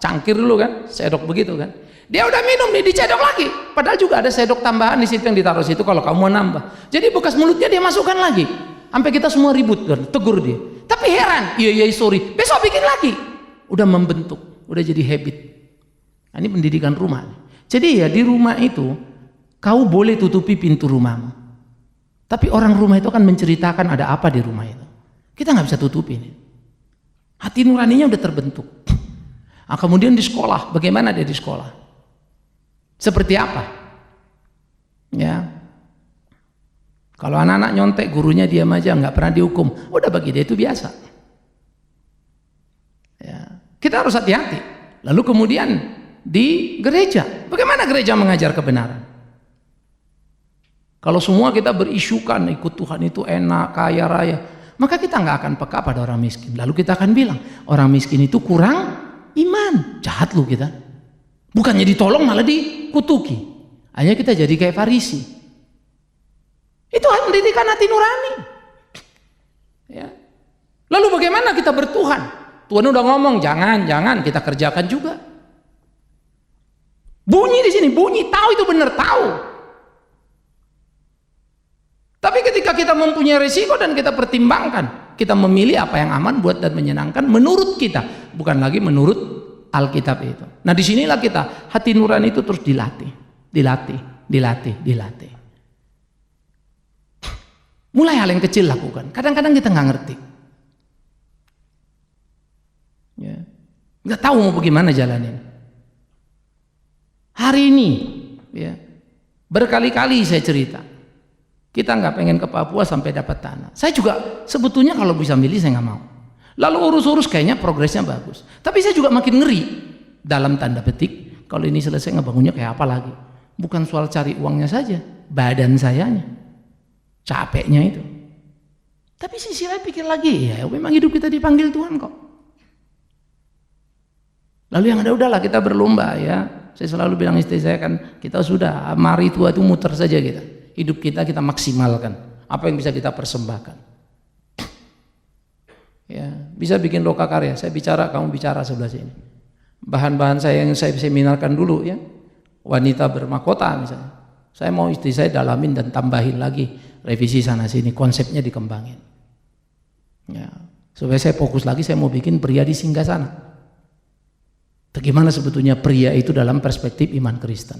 cangkir dulu kan, sendok begitu kan. Dia udah minum nih, dicedok lagi. Padahal juga ada sendok tambahan di situ yang ditaruh situ kalau kamu mau nambah. Jadi bekas mulutnya dia masukkan lagi. Sampai kita semua ribut kan, tegur dia. Tapi heran, iya sorry. Besok bikin lagi. Udah membentuk, udah jadi habit. Nah, ini pendidikan rumah. Jadi ya di rumah itu kau boleh tutupi pintu rumahmu. Tapi orang rumah itu akan menceritakan ada apa di rumah itu. Kita nggak bisa tutupin. Hati nuraninya udah terbentuk. Nah, kemudian di sekolah, bagaimana dia di sekolah? Seperti apa? Ya, kalau anak-anak nyontek, gurunya diam aja, nggak pernah dihukum. Udah bagi dia itu biasa. Ya, kita harus hati-hati. Lalu kemudian di gereja, bagaimana gereja mengajar kebenaran? Kalau semua kita berisukan ikut Tuhan itu enak, kaya raya, maka kita nggak akan peka pada orang miskin. Lalu kita akan bilang orang miskin itu kurang iman, jahat lu kita. Bukannya ditolong malah dikutuki. Hanya kita jadi kayak Farisi. Itu pendidikan hati nurani. Ya. Lalu bagaimana kita bertuhan? Tuhan udah ngomong jangan kita kerjakan juga. Bunyi di sini, bunyi, tahu itu benar, tahu. Tapi ketika kita mempunyai risiko dan kita pertimbangkan, kita memilih apa yang aman buat dan menyenangkan menurut kita, bukan lagi menurut Alkitab itu. Nah disinilah kita hati nurani itu terus dilatih. Mulai hal yang kecil lakukan. Kadang-kadang kita nggak ngerti, ya, nggak tahu mau bagaimana jalanin. Hari ini, ya, berkali-kali saya cerita, kita nggak pengen ke Papua sampai dapat tanah. Saya juga sebetulnya kalau bisa milih saya nggak mau. Lalu urus-urus kayaknya progresnya bagus. Tapi saya juga makin ngeri dalam tanda petik. Kalau ini selesai ngebangunnya kayak apa lagi? Bukan soal cari uangnya saja, badan sayanya, capeknya itu. Tapi sisi lain pikir lagi, ya memang hidup kita dipanggil Tuhan kok. Lalu yang ada udahlah kita berlomba ya. Saya selalu bilang istri saya kan, kita sudah mari tua itu muter saja kita. Hidup kita maksimalkan. Apa yang bisa kita persembahkan. Ya, bisa bikin loka karya. Saya bicara, kamu bicara sebelah sini. Bahan-bahan saya yang saya seminarkan dulu ya. Wanita bermahkota misalnya. Saya mau istri saya dalamin dan tambahin lagi, revisi sana sini, konsepnya dikembangin. Ya, supaya saya fokus lagi, saya mau bikin pria di singgasana. Bagaimana sebetulnya pria itu dalam perspektif iman Kristen?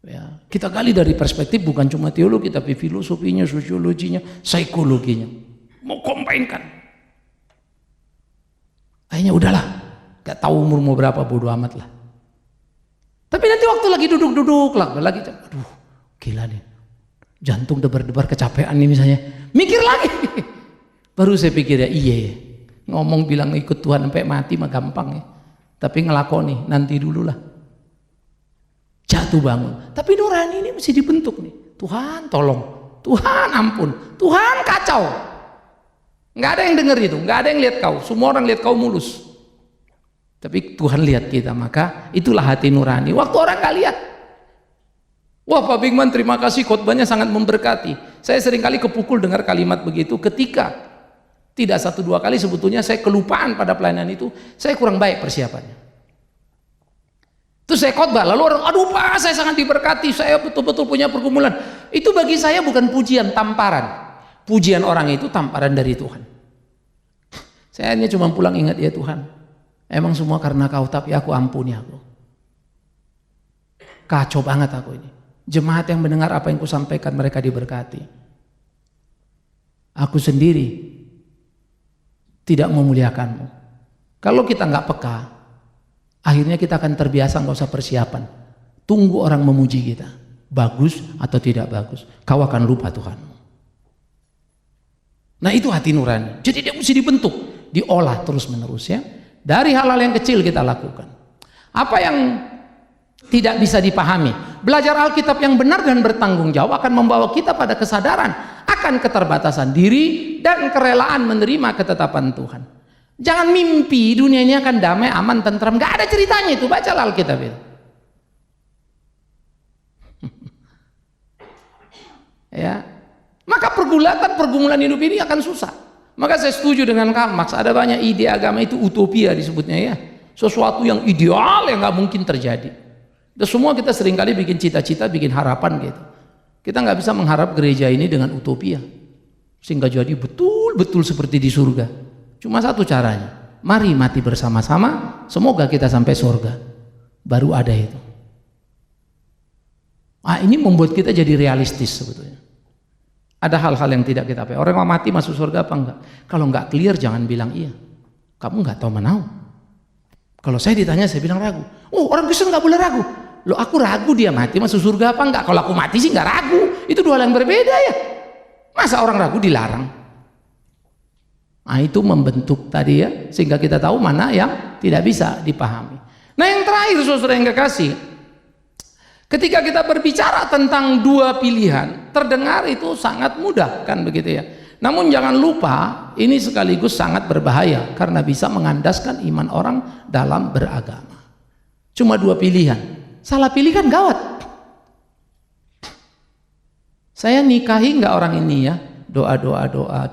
Ya, kita gali dari perspektif bukan cuma teologi, tapi filosofinya, sosiologinya, psikologinya. Mau kombinkan. Akhirnya udahlah, gak tahu umur mau berapa, bodo amat lah. Tapi nanti waktu lagi duduk-duduk lah, lagi, aduh, gila nih, jantung debar-debar kecapean nih misalnya, mikir lagi. Baru saya pikir ya, iya, ngomong bilang ikut Tuhan sampai mati mah gampang ya. Tapi ngelakoni nanti dulu lah. Jatuh bangun. Tapi nurani ini mesti dibentuk nih. Tuhan tolong, Tuhan ampun, Tuhan kacau. Nggak ada yang dengar itu, nggak ada yang lihat kau. Semua orang lihat kau mulus. Tapi Tuhan lihat kita, maka itulah hati nurani. Waktu orang nggak lihat. Wah Pak Bigman terima kasih, khotbahnya sangat memberkati. Saya seringkali kepukul dengar kalimat begitu ketika tidak satu dua kali sebetulnya saya kelupaan pada pelayanan itu, saya kurang baik persiapannya. Terus saya khotbah, lalu orang, aduh Pak saya sangat diberkati, saya betul-betul punya pergumulan. Itu bagi saya bukan pujian, tamparan. Pujian orang itu tamparan dari Tuhan. Saya hanya cuma pulang ingat, ya Tuhan, emang semua karena kau, tapi aku ampuni aku. Kacau banget aku ini. Jemaat yang mendengar apa yang kusampaikan mereka diberkati. Aku sendiri tidak memuliakanmu. Kalau kita nggak peka, akhirnya kita akan terbiasa nggak usah persiapan. Tunggu orang memuji kita, bagus atau tidak bagus. Kau akan lupa Tuhanmu. Nah itu hati nurani. Jadi dia mesti dibentuk, diolah terus menerus ya. Dari hal-hal yang kecil kita lakukan. Apa yang tidak bisa dipahami? Belajar Alkitab yang benar dan bertanggung jawab akan membawa kita pada kesadaran akan keterbatasan diri dan kerelaan menerima ketetapan Tuhan. Jangan mimpi dunia ini akan damai, aman, tentram. Gak ada ceritanya itu. Baca Alkitab itu. Ya, maka pergumulan hidup ini akan susah. Maka saya setuju dengan Karl Marx. Ada banyak ide agama itu utopia disebutnya ya. Sesuatu yang ideal yang nggak mungkin terjadi. Dan semua kita seringkali bikin cita-cita, bikin harapan gitu. Kita nggak bisa mengharap gereja ini dengan utopia sehingga jadi betul-betul seperti di surga. Cuma satu caranya. Mari mati bersama-sama. Semoga kita sampai surga. Baru ada itu. Ini membuat kita jadi realistis sebetulnya. Ada hal-hal yang tidak kita tahu. Orang mau mati masuk surga apa enggak? Kalau enggak clear jangan bilang iya. Kamu enggak tahu menau. Kalau saya ditanya saya bilang ragu. Oh orang Kristen enggak boleh ragu. Loh aku ragu dia mati masuk surga apa enggak? Kalau aku mati sih enggak ragu. Itu dua hal yang berbeda ya. Masa orang ragu dilarang? Nah itu membentuk tadi ya. Sehingga kita tahu mana yang tidak bisa dipahami. Nah yang terakhir saudara yang kekasih. Ketika kita berbicara tentang dua pilihan, terdengar itu sangat mudah kan begitu ya. Namun jangan lupa ini sekaligus sangat berbahaya karena bisa mengandaskan iman orang dalam beragama. Cuma dua pilihan, salah pilih kan gawat. Saya nikahi nggak orang ini ya, doa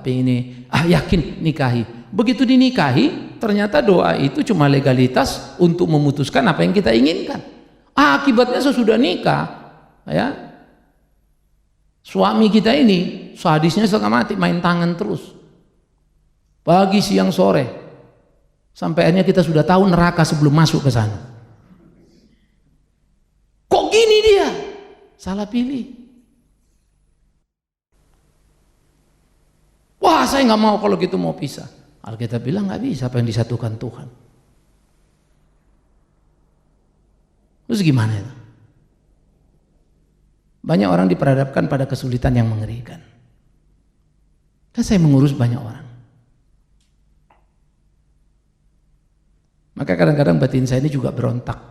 ini, yakin nikahi. Begitu dinikahi, ternyata doa itu cuma legalitas untuk memutuskan apa yang kita inginkan. Akibatnya sesudah nikah ya suami kita ini sadisnya setengah mati main tangan terus pagi siang sore sampai akhirnya kita sudah tahu neraka sebelum masuk ke sana. Kok gini dia? Salah pilih. Wah saya nggak mau kalau gitu mau pisah. Alkitab bilang nggak bisa apa yang disatukan Tuhan. Terus gimana itu? Banyak orang diperhadapkan pada kesulitan yang mengerikan. Kan saya mengurus banyak orang. Maka kadang-kadang batin saya ini juga berontak.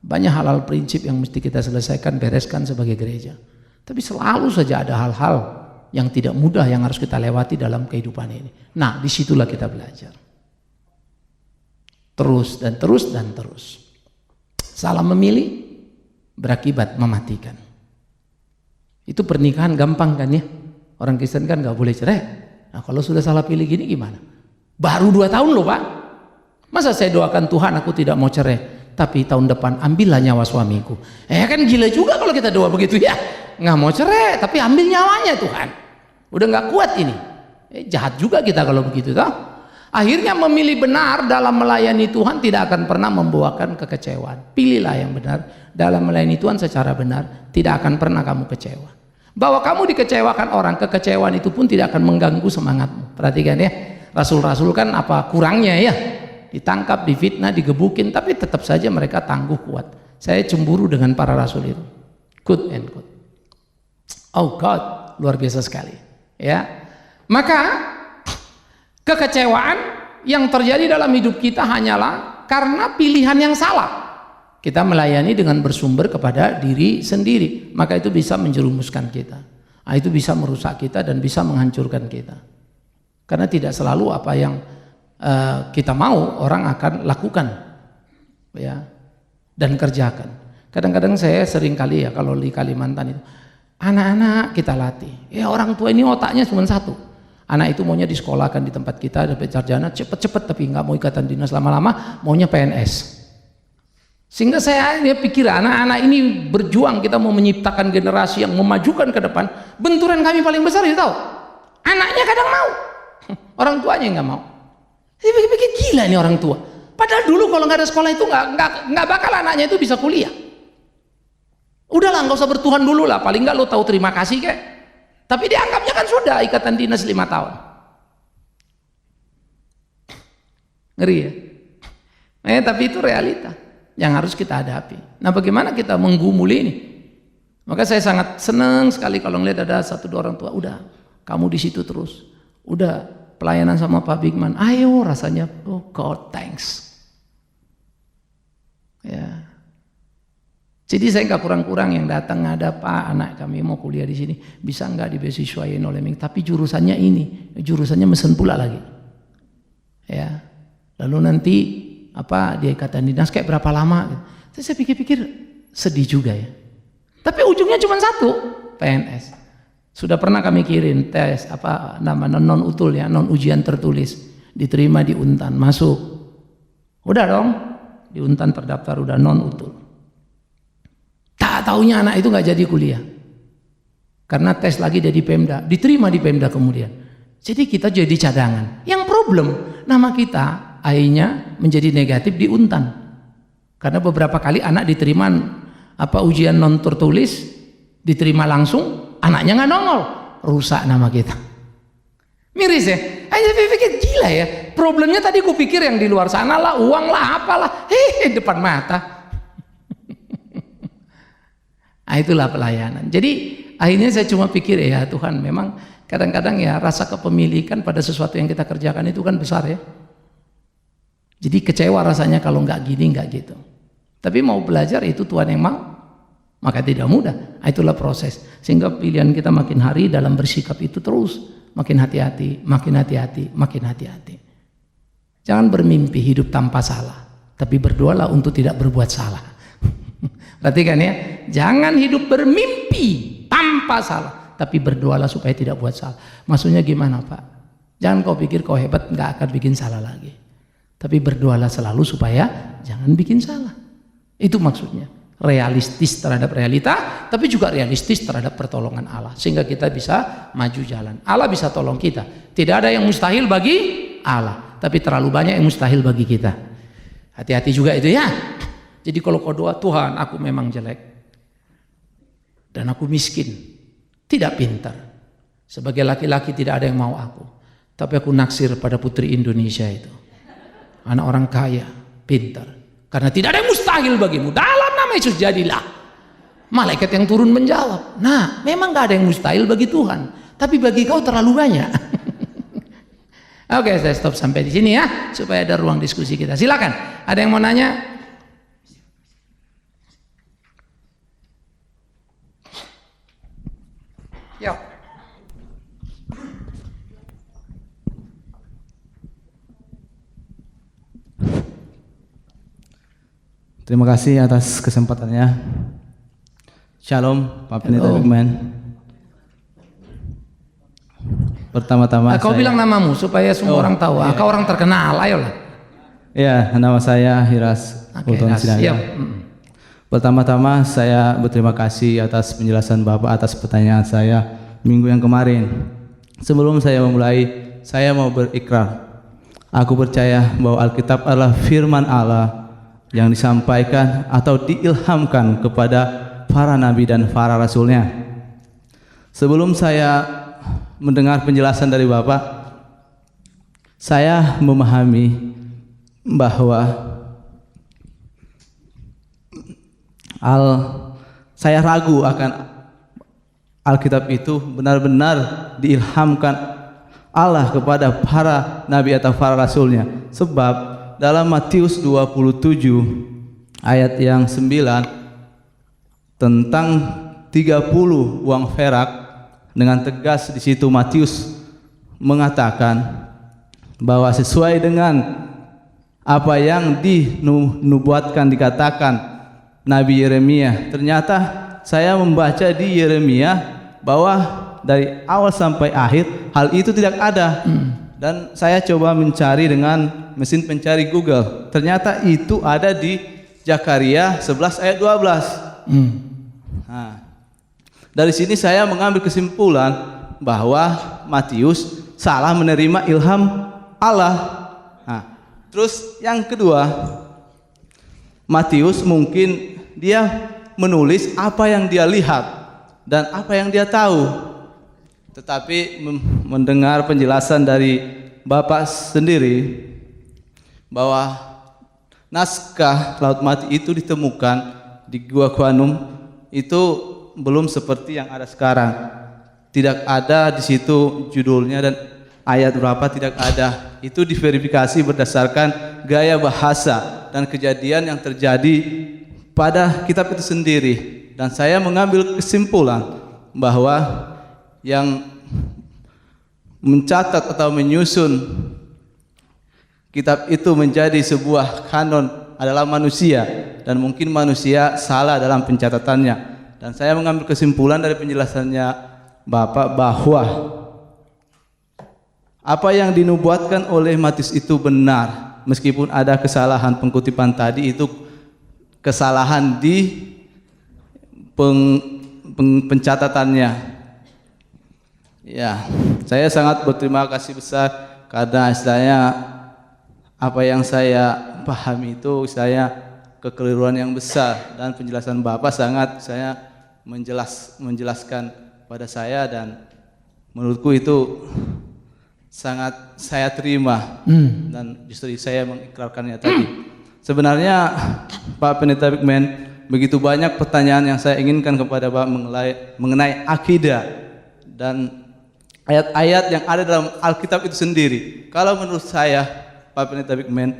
Banyak hal-hal prinsip yang mesti kita selesaikan, bereskan sebagai gereja. Tapi selalu saja ada hal-hal yang tidak mudah yang harus kita lewati dalam kehidupan ini. Nah, disitulah kita belajar. Terus dan terus dan terus. Salah memilih berakibat mematikan. Itu pernikahan gampang kan ya? Orang Kristen kan gak boleh cerai. Nah kalau sudah salah pilih gini gimana? Baru 2 tahun loh Pak. Masa saya doakan Tuhan aku tidak mau cerai, tapi tahun depan ambillah nyawa suamiku. Kan gila juga kalau kita doa begitu ya. Nggak mau cerai tapi ambil nyawanya Tuhan. Udah nggak kuat ini. Jahat juga kita kalau begitu toh. Akhirnya memilih benar dalam melayani Tuhan tidak akan pernah membawakan kekecewaan. Pilihlah yang benar dalam melayani Tuhan secara benar, tidak akan pernah kamu kecewa. Bahwa kamu dikecewakan orang, kekecewaan itu pun tidak akan mengganggu semangatmu. Perhatikan ya, rasul-rasul kan apa kurangnya ya? Ditangkap, difitnah, digebukin, tapi tetap saja mereka tangguh kuat. Saya cemburu dengan para rasul itu. Good and good. Oh God, luar biasa sekali. Ya, maka kekecewaan yang terjadi dalam hidup kita hanyalah karena pilihan yang salah. Kita melayani dengan bersumber kepada diri sendiri, maka itu bisa menjerumuskan kita. Itu bisa merusak kita dan bisa menghancurkan kita. Karena tidak selalu apa yang kita mau orang akan lakukan, ya, dan kerjakan. Kadang-kadang saya sering kali ya kalau di Kalimantan itu, anak-anak kita latih. Ya orang tua ini otaknya cuma satu. Anak itu maunya disekolahkan di tempat kita, dapat sarjana cepet-cepet, tapi nggak mau ikatan dinas lama-lama, maunya PNS. Sehingga saya pikir anak-anak ini berjuang, kita mau menciptakan generasi yang memajukan ke depan. Benturan kami paling besar itu tahu, anaknya kadang mau, orang tuanya nggak mau. Saya pikir gila nih orang tua. Padahal dulu kalau nggak ada sekolah itu nggak bakal anaknya itu bisa kuliah. Udahlah, nggak usah bertuhan dulu lah, paling nggak lo tahu terima kasih kek. Tapi dianggapnya kan sudah ikatan dinas 5 tahun. Ngeri ya? Tapi itu realita yang harus kita hadapi. Nah, bagaimana kita menggumuli ini? Maka saya sangat senang sekali kalau ngeliat ada 1-2 orang tua, udah kamu di situ terus, udah pelayanan sama Pak Bigman, ayo rasanya, oh God thanks. Ya. Jadi saya nggak kurang-kurang yang datang, ada Pak anak kami mau kuliah di sini, bisa nggak dibeasiswain oleh Ming? Tapi jurusannya ini, jurusannya mesen pula lagi. Ya, lalu nanti apa dia ikatan dinas kayak berapa lama? Gitu. Saya pikir-pikir sedih juga ya. Tapi ujungnya cuma satu, PNS. Sudah pernah kami kirim tes apa namanya non utul ya, non ujian tertulis, diterima di Untan, masuk. Udah dong, di Untan terdaftar udah non utul. Tak taunya anak itu nggak jadi kuliah karena tes lagi jadi Pemda, diterima di Pemda kemudian. Jadi kita jadi cadangan. Yang problem nama kita akhirnya menjadi negatif di Untan karena beberapa kali anak diterima apa ujian non tertulis, diterima langsung, anaknya nggak nongol, rusak nama kita. Miris ya? Ayo pikir gila ya. Problemnya tadi kupikir yang di luar sana lah, uang lah, apalah, depan mata. Nah, itulah pelayanan. Jadi akhirnya saya cuma pikir ya Tuhan, memang kadang-kadang ya rasa kepemilikan pada sesuatu yang kita kerjakan itu kan besar ya. Jadi kecewa rasanya kalau nggak gini nggak gitu. Tapi mau belajar itu Tuhan yang mau, maka tidak mudah. Nah, itulah proses. Sehingga pilihan kita makin hari dalam bersikap itu terus makin hati-hati, makin hati-hati, makin hati-hati. Jangan bermimpi hidup tanpa salah, tapi berdoalah untuk tidak berbuat salah. Perhatikan ya, jangan hidup bermimpi tanpa salah, tapi berdoalah supaya tidak buat salah. Maksudnya gimana Pak? Jangan kau pikir kau hebat nggak akan bikin salah lagi, tapi berdoalah selalu supaya jangan bikin salah. Itu maksudnya, realistis terhadap realita, tapi juga realistis terhadap pertolongan Allah, sehingga kita bisa maju jalan. Allah bisa tolong kita. Tidak ada yang mustahil bagi Allah, tapi terlalu banyak yang mustahil bagi kita. Hati-hati juga itu ya. Jadi kalau kau doa, Tuhan aku memang jelek dan aku miskin, tidak pintar. Sebagai laki-laki tidak ada yang mau aku, tapi aku naksir pada putri Indonesia itu, anak orang kaya, pintar. Karena tidak ada yang mustahil bagimu, dalam nama Yesus jadilah. Malaikat yang turun menjawab, nah memang gak ada yang mustahil bagi Tuhan, tapi bagi kau terlalu banyak. Oke, saya stop sampai di sini ya, supaya ada ruang diskusi kita. Silakan, ada yang mau nanya? Yuk. Terima kasih atas kesempatannya. Shalom, Pak Pendeta Bigman. Pertama-tama kau bilang namamu supaya semua orang tahu. Kau orang terkenal, ayolah. Ya, nama saya Hiras Ulton Sidaga. Pertama-tama saya berterima kasih atas penjelasan Bapak atas pertanyaan saya minggu yang kemarin. Sebelum saya memulai, saya mau berikrar. Aku percaya bahwa Alkitab adalah firman Allah yang disampaikan atau diilhamkan kepada para nabi dan para rasulnya. Sebelum saya mendengar penjelasan dari Bapak, saya memahami bahwa saya ragu akan Alkitab itu benar-benar diilhamkan Allah kepada para nabi atau para rasulnya. Sebab dalam Matius 27 ayat yang 9 tentang 30 uang perak, dengan tegas di situ Matius mengatakan bahwa sesuai dengan apa yang dinubuatkan dikatakan Nabi Yeremia. Ternyata saya membaca di Yeremia bahwa dari awal sampai akhir hal itu tidak ada. Dan saya coba mencari dengan mesin pencari Google. Ternyata itu ada di Zakaria 11 ayat 12. Nah, dari sini saya mengambil kesimpulan bahwa Matius salah menerima ilham Allah. Nah, terus yang kedua, Matius mungkin dia menulis apa yang dia lihat dan apa yang dia tahu. Tetapi mendengar penjelasan dari Bapak sendiri bahwa naskah Laut Mati itu ditemukan di Gua Kuanum itu belum seperti yang ada sekarang. Tidak ada di situ judulnya dan ayat berapa, tidak ada. Itu diverifikasi berdasarkan gaya bahasa dan kejadian yang terjadi pada kitab itu sendiri. Dan saya mengambil kesimpulan bahwa yang mencatat atau menyusun kitab itu menjadi sebuah kanon adalah manusia, dan mungkin manusia salah dalam pencatatannya. Dan saya mengambil kesimpulan dari penjelasannya Bapak bahwa apa yang dinubuatkan oleh Matius itu benar, meskipun ada kesalahan pengkutipan tadi, itu kesalahan di pencatatannya. Ya, saya sangat berterima kasih besar karena istilahnya apa yang saya pahami itu saya kekeliruan yang besar, dan penjelasan Bapak sangat saya menjelaskan pada saya, dan menurutku itu sangat saya terima dan justru saya mengikrarkannya tadi. Sebenarnya Pak Pendeta Bigman, begitu banyak pertanyaan yang saya inginkan kepada Pak mengenai akidah dan ayat-ayat yang ada dalam Alkitab itu sendiri. Kalau menurut saya, Pak Pendeta Bigman,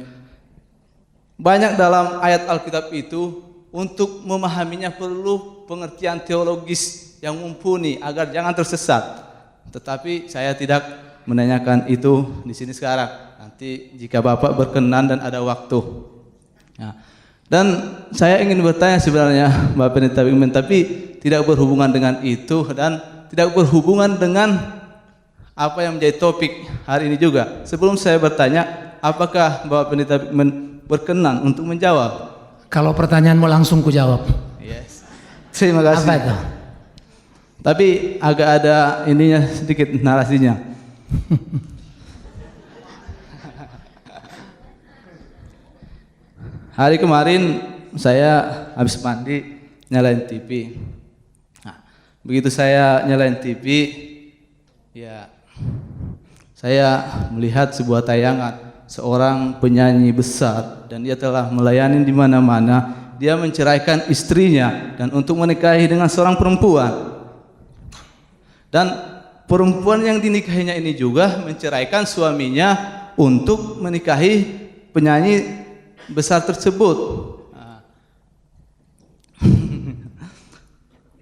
banyak dalam ayat Alkitab itu untuk memahaminya perlu pengertian teologis yang mumpuni agar jangan tersesat. Tetapi saya tidak menanyakan itu di sini sekarang. Nanti jika Bapak berkenan dan ada waktu. Ya. Dan saya ingin bertanya sebenarnya Bapak Pendeta Bigman, tapi tidak berhubungan dengan itu dan tidak berhubungan dengan apa yang menjadi topik hari ini juga. Sebelum saya bertanya, apakah Bapak Pendeta Bigman berkenan untuk menjawab? Kalau pertanyaanmu langsung ku jawab. Yes. Terima kasih. Apa itu? Tapi agak ada ininya sedikit narasinya. Hari kemarin saya habis mandi nyalain TV. Nah, begitu saya nyalain TV, ya saya melihat sebuah tayangan seorang penyanyi besar, dan dia telah melayani di mana-mana. Dia menceraikan istrinya dan untuk menikahi dengan seorang perempuan. Dan perempuan yang dinikahinya ini juga menceraikan suaminya untuk menikahi penyanyi besar tersebut. Nah.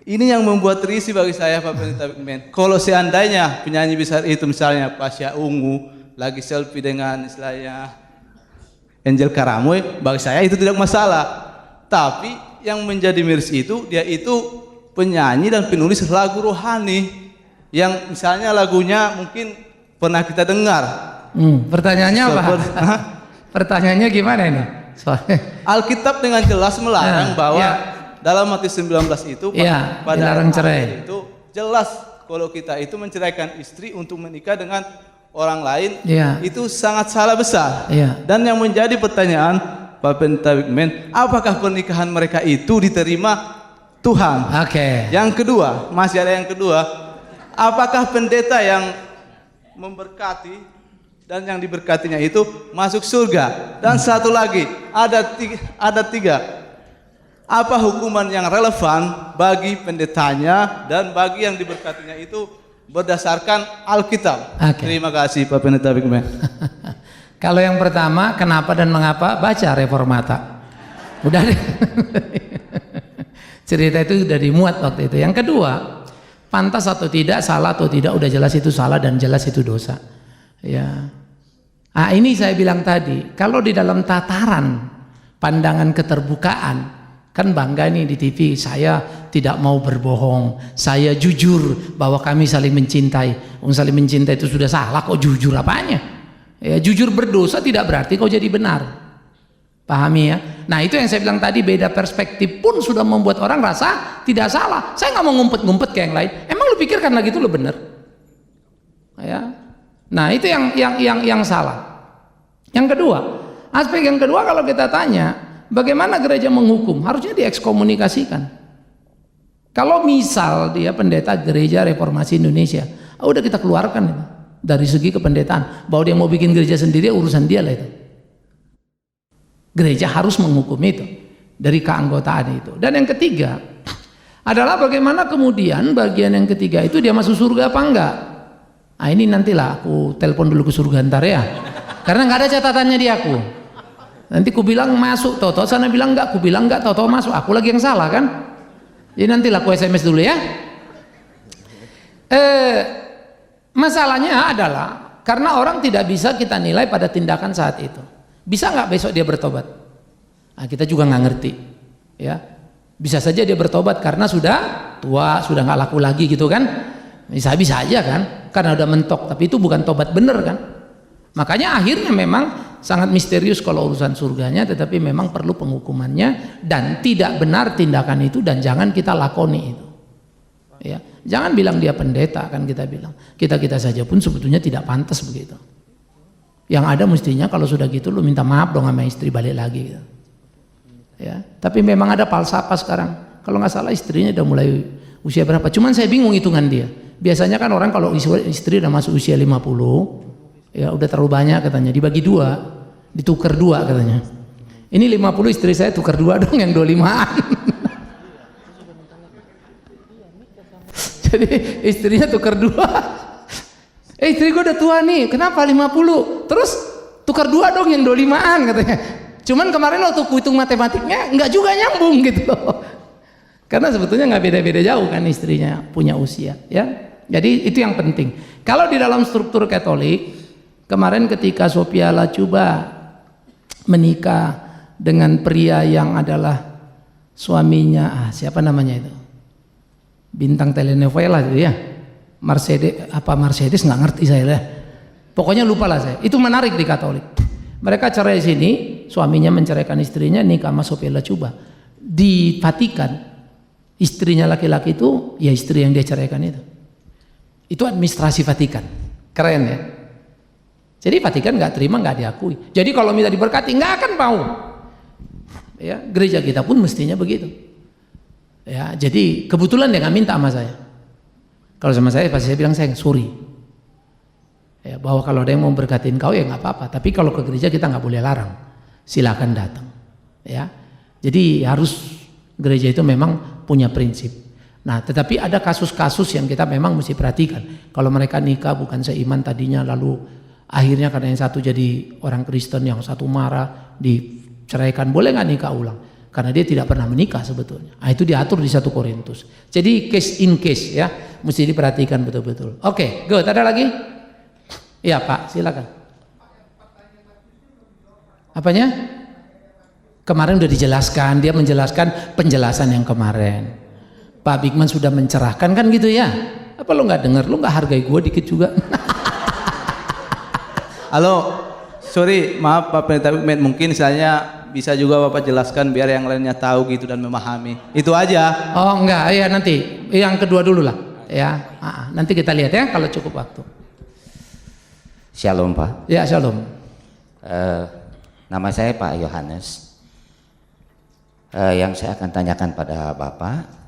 Ini yang membuat risih bagi saya, Pak Pendeta Bigman. Kalau seandainya penyanyi besar itu misalnya Pasha Ungu lagi selfie dengan istilahnya Angel Karamoy, bagi saya itu tidak masalah. Tapi yang menjadi miris itu, dia itu penyanyi dan penulis lagu rohani yang misalnya lagunya mungkin pernah kita dengar. Pertanyaannya apa? Pertanyaannya gimana ini? Alkitab dengan jelas melarang bahwa dalam Matius 19 itu pada dilarang cerai. Itu jelas kalau kita itu menceraikan istri untuk menikah dengan orang lain, itu sangat salah besar. Dan yang menjadi pertanyaan Pak Pendeta Bigman, apakah pernikahan mereka itu diterima Tuhan? Yang kedua, masih ada yang kedua, apakah pendeta yang memberkati dan yang diberkatinya itu masuk surga? Dan satu lagi, ada tiga. Apa hukuman yang relevan bagi pendetanya dan bagi yang diberkatinya itu berdasarkan Alkitab? Terima kasih Pak Pendeta Bigman. Kalau yang pertama, kenapa dan mengapa, baca Reformata. Udah deh. Cerita itu sudah dimuat waktu itu. Yang kedua, pantas atau tidak, salah atau tidak, udah jelas itu salah dan jelas itu dosa. Ya. Ah, ini saya bilang tadi, kalau di dalam tataran pandangan keterbukaan, kan bangga nih di TV, saya tidak mau berbohong, saya jujur bahwa kami saling mencintai. Saling mencintai itu sudah salah, kok jujur apanya? Ya, jujur berdosa tidak berarti kau jadi benar. Pahami ya? Nah, itu yang saya bilang tadi, beda perspektif pun sudah membuat orang rasa tidak salah. Saya nggak mau ngumpet-ngumpet kayak yang lain. Emang lu pikir karena gitu lu benar? Ya. Nah, itu yang salah. Yang kedua, aspek yang kedua, kalau kita tanya bagaimana gereja menghukum, harusnya diekskomunikasikan. Kalau misal dia pendeta gereja reformasi Indonesia, udah kita keluarkan itu. Dari segi kependetaan, bahwa dia mau bikin gereja sendiri urusan dia lah itu. Gereja harus menghukum itu dari keanggotaan itu. Dan yang ketiga adalah bagaimana kemudian bagian yang ketiga itu dia masuk surga apa enggak. Nah ini nantilah aku telepon dulu ke surga ntar ya, karena nggak ada catatannya di aku. Nanti ku bilang masuk, toto sana bilang enggak, ku bilang enggak, toto masuk, aku lagi yang salah kan. Jadi nantilah aku SMS dulu ya. Masalahnya adalah karena orang tidak bisa kita nilai pada tindakan saat itu. Bisa nggak besok dia bertobat? Nah, kita juga nggak ngerti, ya. Bisa saja dia bertobat karena sudah tua, sudah nggak laku lagi gitu kan? Bisa aja kan? Karena udah mentok. Tapi itu bukan tobat bener kan? Makanya akhirnya memang sangat misterius kalau urusan surganya, tetapi memang perlu penghukumannya dan tidak benar tindakan itu dan jangan kita lakoni itu. Ya, jangan bilang dia pendeta kan kita bilang. Kita saja pun sebetulnya tidak pantas begitu. Yang ada mestinya kalau sudah gitu lu minta maaf dong sama istri balik lagi gitu. Ya, tapi memang ada falsafah sekarang. Kalau nggak salah istrinya udah mulai usia berapa? Cuman saya bingung hitungan dia. Biasanya kan orang kalau istri udah masuk usia 50, ya udah terlalu banyak katanya, dibagi 2, ditukar 2 katanya. Ini 50 istri saya tukar 2 dong yang 25-an. Jadi istrinya tukar 2. Istri gue udah tua nih, kenapa 50? Terus tukar 2 dong yang 25-an katanya. Cuman kemarin waktu ku hitung matematiknya nggak juga nyambung gitu loh. Karena sebetulnya nggak beda-beda jauh kan istrinya punya usia ya. Jadi itu yang penting. Kalau di dalam struktur Katolik kemarin ketika Sophia Lachuba menikah dengan pria yang adalah suaminya siapa namanya itu? Bintang telenovela itu ya, Mercedes nggak ngerti saya lah, pokoknya lupa lah saya. Itu menarik di Katolik. Mereka cerai sini, suaminya menceraikan istrinya, nikah sama Sophia Lachuba. Di Vatikan, istrinya laki-laki itu ya istri yang dia ceraikan itu. Itu administrasi Vatikan, keren ya. Jadi Vatikan nggak terima, nggak diakui. Jadi kalau minta diberkati nggak akan mau. Ya, gereja kita pun mestinya begitu. Ya, jadi kebetulan dia nggak minta sama saya. Kalau sama saya pasti saya bilang saya sorry. Ya, bahwa kalau ada yang mau berkatin kau ya nggak apa-apa. Tapi kalau ke gereja kita nggak boleh larang. Silakan datang. Ya, jadi harus gereja itu memang punya prinsip. Nah, tetapi ada kasus-kasus yang kita memang mesti perhatikan. Kalau mereka nikah bukan seiman tadinya, lalu akhirnya karena yang satu jadi orang Kristen, yang satu marah, diceraikan, boleh nggak nikah ulang? Karena dia tidak pernah menikah sebetulnya. Nah, itu diatur di 1 Korintus. Jadi case in case ya, mesti diperhatikan betul-betul. Oke, good. Ada lagi? Iya Pak, silakan. Apanya? Kemarin udah dijelaskan, dia menjelaskan penjelasan yang kemarin. Pak Bigman sudah mencerahkan kan gitu ya? Apa lo nggak dengar? Lo nggak hargai gue dikit juga? Halo, sorry, maaf Pak Pendeta Bigman, mungkin misalnya bisa juga Bapak jelaskan biar yang lainnya tahu gitu dan memahami. Itu aja. Oh enggak, ya nanti. Yang kedua dulu lah. Ya, nanti kita lihat ya kalau cukup waktu. Shalom Pak. Ya, shalom. Nama saya Pak Yohanes. Yang saya akan tanyakan pada Bapak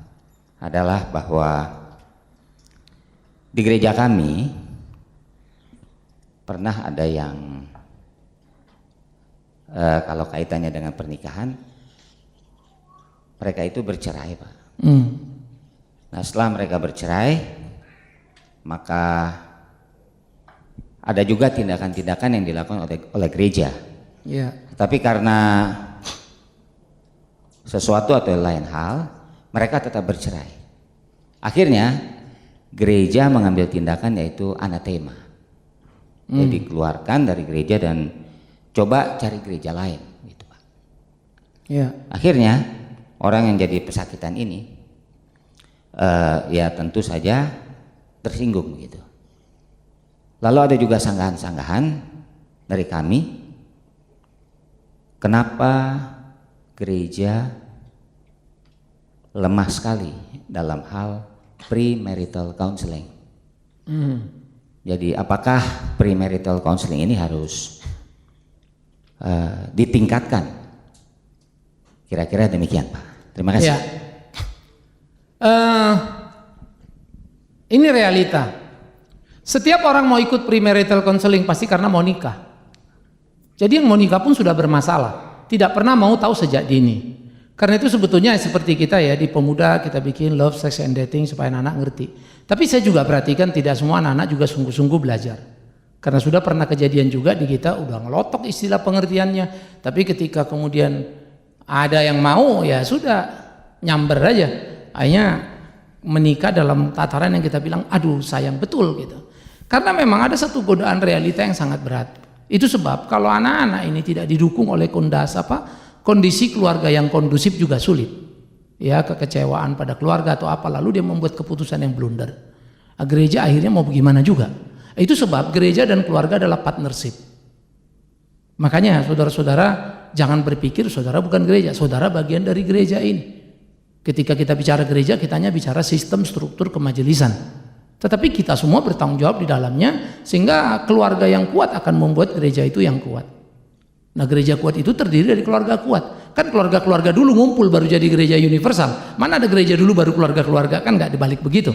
adalah bahwa di gereja kami pernah ada yang kalau kaitannya dengan pernikahan, mereka itu bercerai Pak. Nah setelah mereka bercerai, maka ada juga tindakan-tindakan yang dilakukan oleh gereja. Ya. Tapi karena sesuatu atau lain hal, mereka tetap bercerai. Akhirnya gereja mengambil tindakan yaitu anatema. Jadi dikeluarkan dari gereja dan coba cari gereja lain, gitu Pak. Ya. Akhirnya orang yang jadi pesakitan ini, ya tentu saja tersinggung gitu. Lalu ada juga sanggahan-sanggahan dari kami, kenapa gereja lemah sekali dalam hal premarital counseling. Jadi apakah premarital counseling ini harus ditingkatkan? Kira-kira demikian Pak. Terima kasih. Ya. Ini realita. Setiap orang mau ikut premarital counseling pasti karena mau nikah. Jadi yang mau nikah pun sudah bermasalah, tidak pernah mau tahu sejak dini. Karena itu sebetulnya seperti kita ya, di pemuda kita bikin love, sex and dating supaya anak-anak ngerti. Tapi saya juga perhatikan tidak semua anak-anak juga sungguh-sungguh belajar. Karena sudah pernah kejadian juga di kita udah ngelotok istilah pengertiannya, tapi ketika kemudian ada yang mau ya sudah nyamber aja. Akhirnya menikah dalam tataran yang kita bilang aduh sayang betul gitu. Karena memang ada satu godaan realita yang sangat berat. Itu sebab kalau anak-anak ini tidak didukung oleh kondisi keluarga yang kondusif juga sulit. Ya, kekecewaan pada keluarga atau apa, lalu dia membuat keputusan yang blunder. Gereja akhirnya mau bagaimana juga. Itu sebab gereja dan keluarga adalah partnership. Makanya saudara-saudara jangan berpikir saudara bukan gereja, saudara bagian dari gereja ini. Ketika kita bicara gereja, kita hanya bicara sistem struktur kemajelisan. Tetapi kita semua bertanggung jawab di dalamnya, sehingga keluarga yang kuat akan membuat gereja itu yang kuat. Nah, gereja kuat itu terdiri dari keluarga kuat. Kan keluarga-keluarga dulu ngumpul baru jadi gereja universal. Mana ada gereja dulu baru keluarga-keluarga, kan nggak dibalik begitu.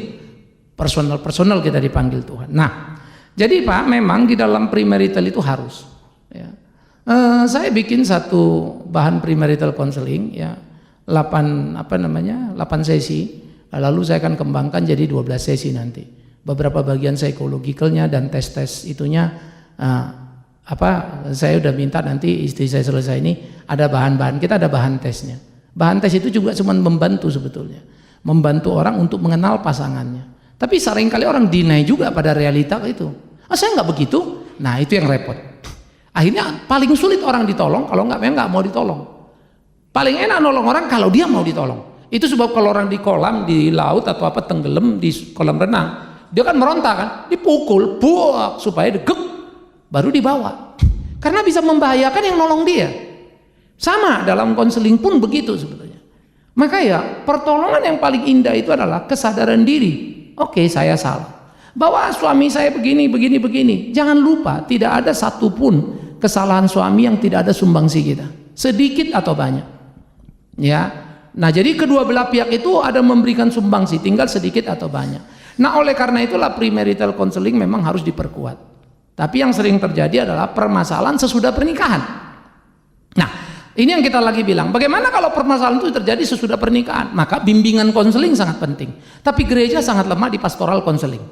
Personal kita dipanggil Tuhan. Nah, jadi Pak, memang di dalam premarital itu harus. Ya. Saya bikin satu bahan premarital counseling, ya, 8 sesi. Lalu saya akan kembangkan jadi 12 sesi nanti. Beberapa bagian psikologikalnya dan tes-tes itunya saya udah minta nanti istri saya selesai ini ada bahan-bahan, kita ada bahan tesnya. Bahan tes itu juga cuma membantu sebetulnya. Membantu orang untuk mengenal pasangannya. Tapi seringkali orang deny juga pada realita itu. Saya nggak begitu. Nah, itu yang repot. Akhirnya paling sulit orang ditolong kalau nggak mau ditolong. Paling enak nolong orang kalau dia mau ditolong. Itu sebab kalau orang di kolam, di laut atau tenggelam di kolam renang, dia kan meronta kan, dipukul, buak supaya degep, baru dibawa. Karena bisa membahayakan yang nolong dia. Sama dalam konseling pun begitu sebetulnya. Maka ya pertolongan yang paling indah itu adalah kesadaran diri. Oke, saya salah. Bahwa suami saya begini. Jangan lupa tidak ada satupun kesalahan suami yang tidak ada sumbangsi kita. Sedikit atau banyak. Ya. Nah, jadi kedua belah pihak itu ada memberikan sumbangsi, tinggal sedikit atau banyak. Nah, oleh karena itulah premarital counseling memang harus diperkuat. Tapi yang sering terjadi adalah permasalahan sesudah pernikahan. Nah, ini yang kita lagi bilang, bagaimana kalau permasalahan itu terjadi sesudah pernikahan? Maka bimbingan konseling sangat penting. Tapi gereja sangat lemah di pastoral konseling.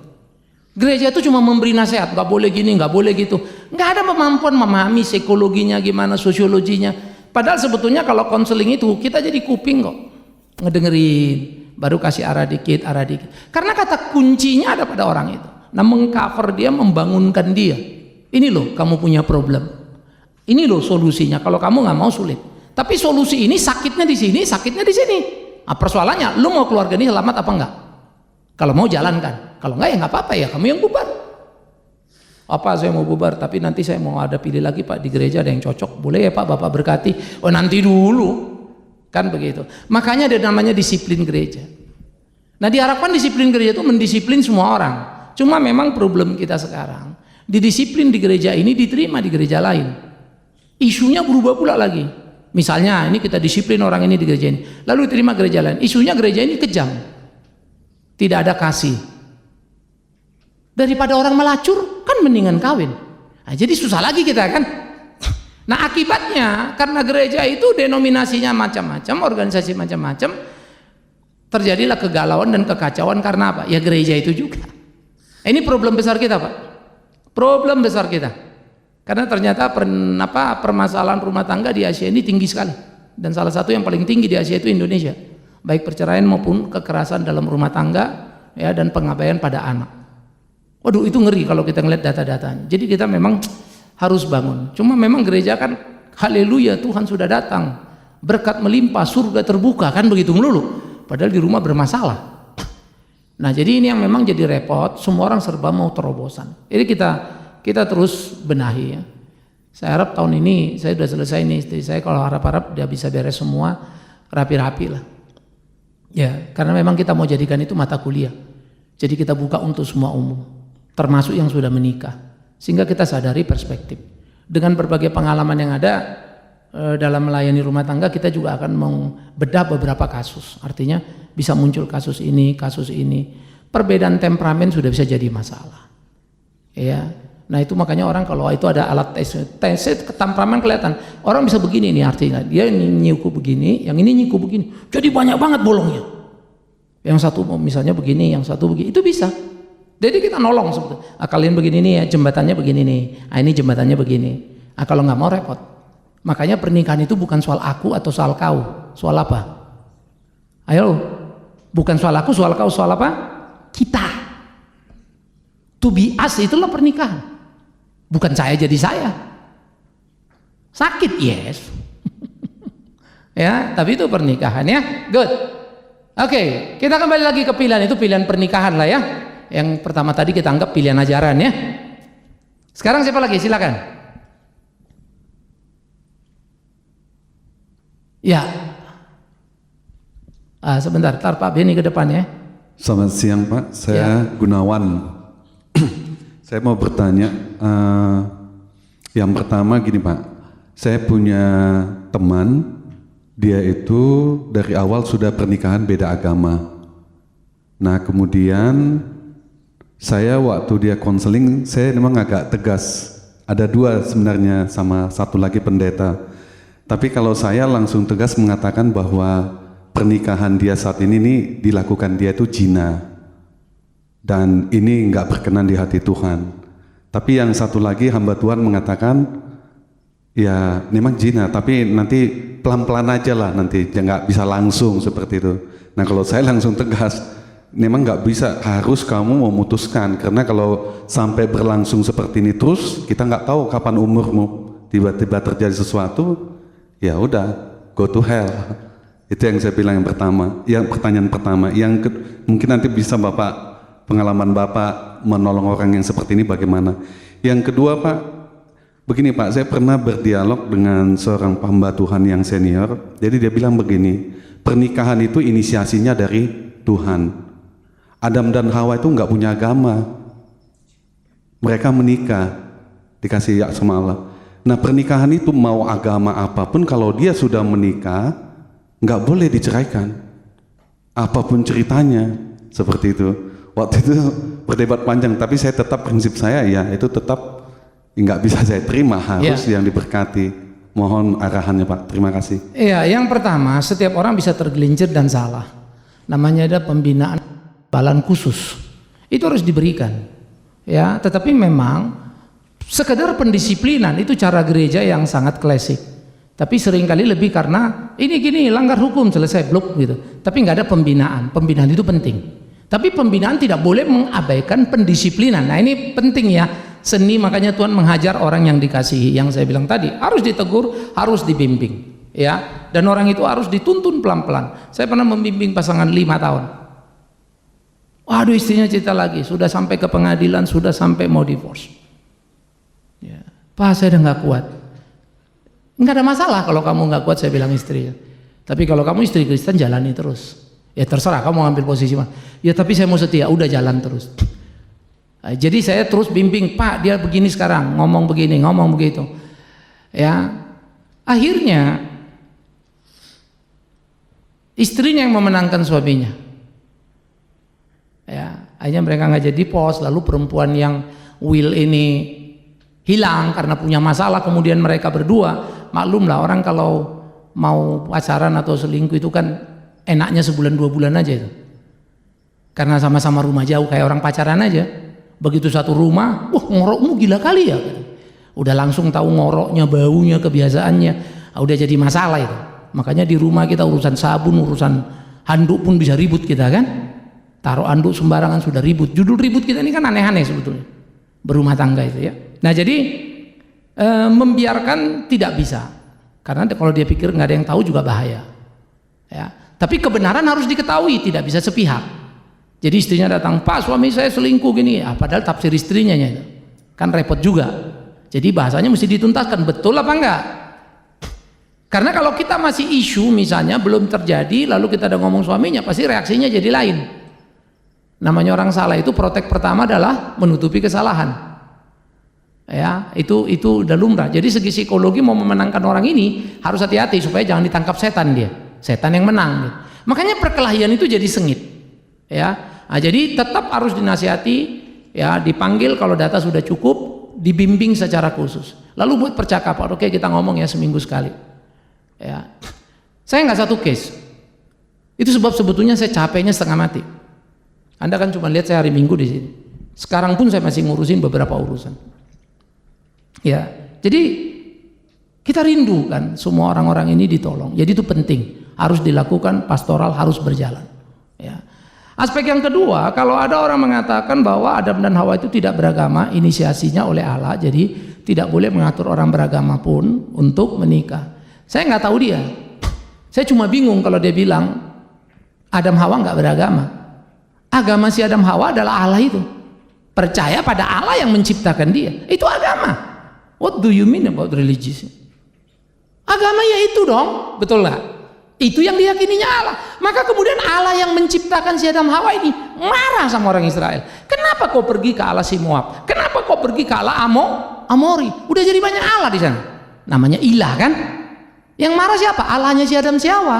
Gereja itu cuma memberi nasihat, nggak boleh gini, nggak boleh gitu. Nggak ada kemampuan memahami psikologinya gimana, sosiologinya. Padahal sebetulnya kalau konseling itu kita jadi kuping kok, ngedengerin, baru kasih arah dikit. Karena kata kuncinya ada pada orang itu. Nah, mengcover dia, membangunkan dia. Ini loh kamu punya problem. Ini loh solusinya. Kalau kamu nggak mau sulit. Tapi solusi ini sakitnya di sini, sakitnya di sini. Nah, persoalannya, lu mau keluarga ini selamat apa enggak? Kalau mau jalankan. Kalau enggak ya nggak apa-apa ya, kamu yang bubar. Apa saya mau bubar, tapi nanti saya mau ada pilih lagi Pak di gereja ada yang cocok, boleh ya Pak Bapak berkati. Oh nanti dulu, kan begitu. Makanya ada namanya disiplin gereja. Nah, diharapkan disiplin gereja itu mendisiplin semua orang. Cuma memang problem kita sekarang, didisiplin di gereja ini diterima di gereja lain. Isunya berubah pula lagi. Misalnya ini kita disiplin orang ini di gereja ini, lalu diterima gereja lain. Isunya gereja ini kejam, tidak ada kasih. Daripada orang melacur, kan mendingan kawin. Nah, jadi susah lagi kita kan. Nah, akibatnya karena gereja itu denominasinya macam-macam, organisasi macam-macam, terjadilah kegalauan dan kekacauan karena apa? Ya gereja itu juga. Ini problem besar kita Pak. Problem besar kita. Karena ternyata permasalahan rumah tangga di Asia ini tinggi sekali. Dan salah satu yang paling tinggi di Asia itu Indonesia. Baik perceraian maupun kekerasan dalam rumah tangga ya, dan pengabaian pada anak. Waduh, itu ngeri kalau kita ngeliat data-datanya. Jadi kita memang harus bangun. Cuma memang gereja kan haleluya Tuhan sudah datang. Berkat melimpah, surga terbuka, kan begitu melulu. Padahal di rumah bermasalah. Nah, jadi ini yang memang jadi repot, semua orang serba mau terobosan. Jadi kita terus benahi ya. Saya harap tahun ini saya sudah selesai nih istri saya, kalau harap-harap dia bisa beres semua rapi-rapi lah. Ya, karena memang kita mau jadikan itu mata kuliah. Jadi kita buka untuk semua umum. Termasuk yang sudah menikah, sehingga kita sadari perspektif. Dengan berbagai pengalaman yang ada, dalam melayani rumah tangga kita juga akan membedah beberapa kasus. Artinya bisa muncul kasus ini, kasus ini. Perbedaan temperamen sudah bisa jadi masalah. Ya. Nah itu makanya orang kalau itu ada alat tes temperamen kelihatan. Orang bisa begini nih artinya. Dia nyiku begini, yang ini nyiku begini. Jadi banyak banget bolongnya. Yang satu misalnya begini, yang satu begini. Itu bisa. Jadi kita nolong sebetulnya. Kalian begini nih ya, jembatannya begini nih. Ini jembatannya begini. Kalau nggak mau repot. Makanya pernikahan itu bukan soal aku atau soal kau. Soal apa? Ayo. Bukan soal aku, soal kau, soal apa? Kita. To be us itulah pernikahan. Bukan saya jadi saya. Sakit, yes. Ya, tapi itu pernikahan ya. Good. Oke, kita kembali lagi ke pilihan. Itu pilihan pernikahan lah ya. Yang pertama tadi kita anggap pilihan ajaran ya. Sekarang siapa lagi? Silakan. Ya. Sebentar, tar Pak Beni ke depan ya. Selamat siang Pak, saya Gunawan. Saya mau bertanya, yang pertama gini Pak, saya punya teman, dia itu dari awal sudah pernikahan beda agama. Nah kemudian saya waktu dia konseling, saya memang agak tegas. Ada dua sebenarnya sama satu lagi pendeta. Tapi kalau saya langsung tegas mengatakan bahwa pernikahan dia saat ini nih dilakukan dia itu zina. Dan ini nggak berkenan di hati Tuhan. Tapi yang satu lagi hamba Tuhan mengatakan, ya memang zina, tapi nanti pelan-pelan aja lah nanti, ya nggak bisa langsung seperti itu. Nah kalau saya langsung tegas, memang nggak bisa, harus kamu memutuskan, karena kalau sampai berlangsung seperti ini terus, kita nggak tahu kapan umurmu, tiba-tiba terjadi sesuatu, ya udah, go to hell. Itu yang saya bilang yang pertama, yang pertanyaan pertama. Mungkin nanti bisa Bapak, pengalaman Bapak menolong orang yang seperti ini bagaimana. Yang kedua Pak, begini Pak, saya pernah berdialog dengan seorang hamba Tuhan yang senior. Jadi dia bilang begini, pernikahan itu inisiasinya dari Tuhan. Adam dan Hawa itu nggak punya agama. Mereka menikah, dikasih hak sama Allah. Nah pernikahan itu mau agama apapun, kalau dia sudah menikah, nggak boleh diceraikan. Apapun ceritanya, seperti itu. Waktu itu berdebat panjang, tapi saya tetap prinsip saya ya itu tetap nggak bisa saya terima, harus yang diberkati. Mohon arahannya Pak, terima kasih. Iya, yang pertama setiap orang bisa tergelincir dan salah. Namanya ada pembinaan balan khusus. Itu harus diberikan. Ya, tetapi memang sekedar pendisiplinan itu cara gereja yang sangat klasik. Tapi seringkali lebih karena ini gini langgar hukum selesai blok gitu. Tapi nggak ada pembinaan. Pembinaan itu penting. Tapi pembinaan tidak boleh mengabaikan pendisiplinan. Nah ini penting ya, seni makanya Tuhan menghajar orang yang dikasihi. Yang saya bilang tadi, harus ditegur, harus dibimbing. Ya, dan orang itu harus dituntun pelan-pelan. Saya pernah membimbing pasangan 5 tahun. Waduh istrinya cerita lagi, sudah sampai ke pengadilan, sudah sampai mau divorce. Ya. Pak saya udah gak kuat. Nggak ada masalah kalau kamu nggak kuat, saya bilang istrinya. Tapi kalau kamu istri Kristen jalani terus. Ya terserah kamu ambil posisi mana. Ya tapi saya mau setia, udah jalan terus. Nah, jadi saya terus bimbing, Pak dia begini sekarang, ngomong begini, ngomong begitu. Ya, akhirnya istrinya yang memenangkan suaminya. Ya, akhirnya mereka nggak jadi pos. Lalu perempuan yang Will ini hilang karena punya masalah. Kemudian mereka berdua, maklumlah orang kalau mau pacaran atau selingkuh itu kan enaknya sebulan 2 bulan aja itu. Karena sama-sama rumah jauh kayak orang pacaran aja. Begitu satu rumah, wah ngorokmu gila kali ya. Udah langsung tahu ngoroknya, baunya, kebiasaannya. Udah jadi masalah itu. Makanya di rumah kita urusan sabun, urusan handuk pun bisa ribut kita kan. Taruh handuk sembarangan sudah ribut. Judul ribut kita ini kan aneh-aneh sebetulnya. Berumah tangga itu ya. Nah jadi membiarkan tidak bisa. Karena kalau dia pikir nggak ada yang tahu juga bahaya. Ya. Tapi kebenaran harus diketahui, tidak bisa sepihak. Jadi istrinya datang, Pak suami saya selingkuh gini, padahal tafsir istrinya itu kan repot juga. Jadi bahasanya mesti dituntaskan, betul apa enggak? Karena kalau kita masih isu misalnya belum terjadi, lalu kita udah ngomong suaminya, pasti reaksinya jadi lain. Namanya orang salah itu protek pertama adalah menutupi kesalahan. Ya, itu udah lumrah. Jadi segi psikologi mau memenangkan orang ini harus hati-hati supaya jangan ditangkap setan dia. Setan yang menang gitu. Makanya perkelahian itu jadi sengit. Ya. Nah, jadi tetap harus dinasihati, ya, dipanggil kalau data sudah cukup, dibimbing secara khusus. Lalu buat percakapan, oke kita ngomong ya seminggu sekali. Ya. Saya nggak satu case. Itu sebab sebetulnya saya capeknya setengah mati. Anda kan cuma lihat saya hari Minggu di sini. Sekarang pun saya masih ngurusin beberapa urusan. Ya, jadi kita rindu kan semua orang-orang ini ditolong. Jadi itu penting, harus dilakukan, pastoral harus berjalan. Ya. Aspek yang kedua, kalau ada orang mengatakan bahwa Adam dan Hawa itu tidak beragama, inisiasinya oleh Allah, jadi tidak boleh mengatur orang beragama pun untuk menikah. Saya nggak tahu dia. Saya cuma bingung kalau dia bilang Adam Hawa nggak beragama. Agama si Adam Hawa adalah Allah itu. Percaya pada Allah yang menciptakan dia. Itu agama. What do you mean about religious? Agama ya itu dong, betul nggak? Itu yang diyakininya Allah. Maka kemudian Allah yang menciptakan si Adam Hawa ini marah sama orang Israel. Kenapa kau pergi ke Allah si Moab? Kenapa kau pergi ke Allah Amori? Udah jadi banyak Allah di sana. Namanya ilah kan? Yang marah siapa? Allahnya si Adam si Hawa.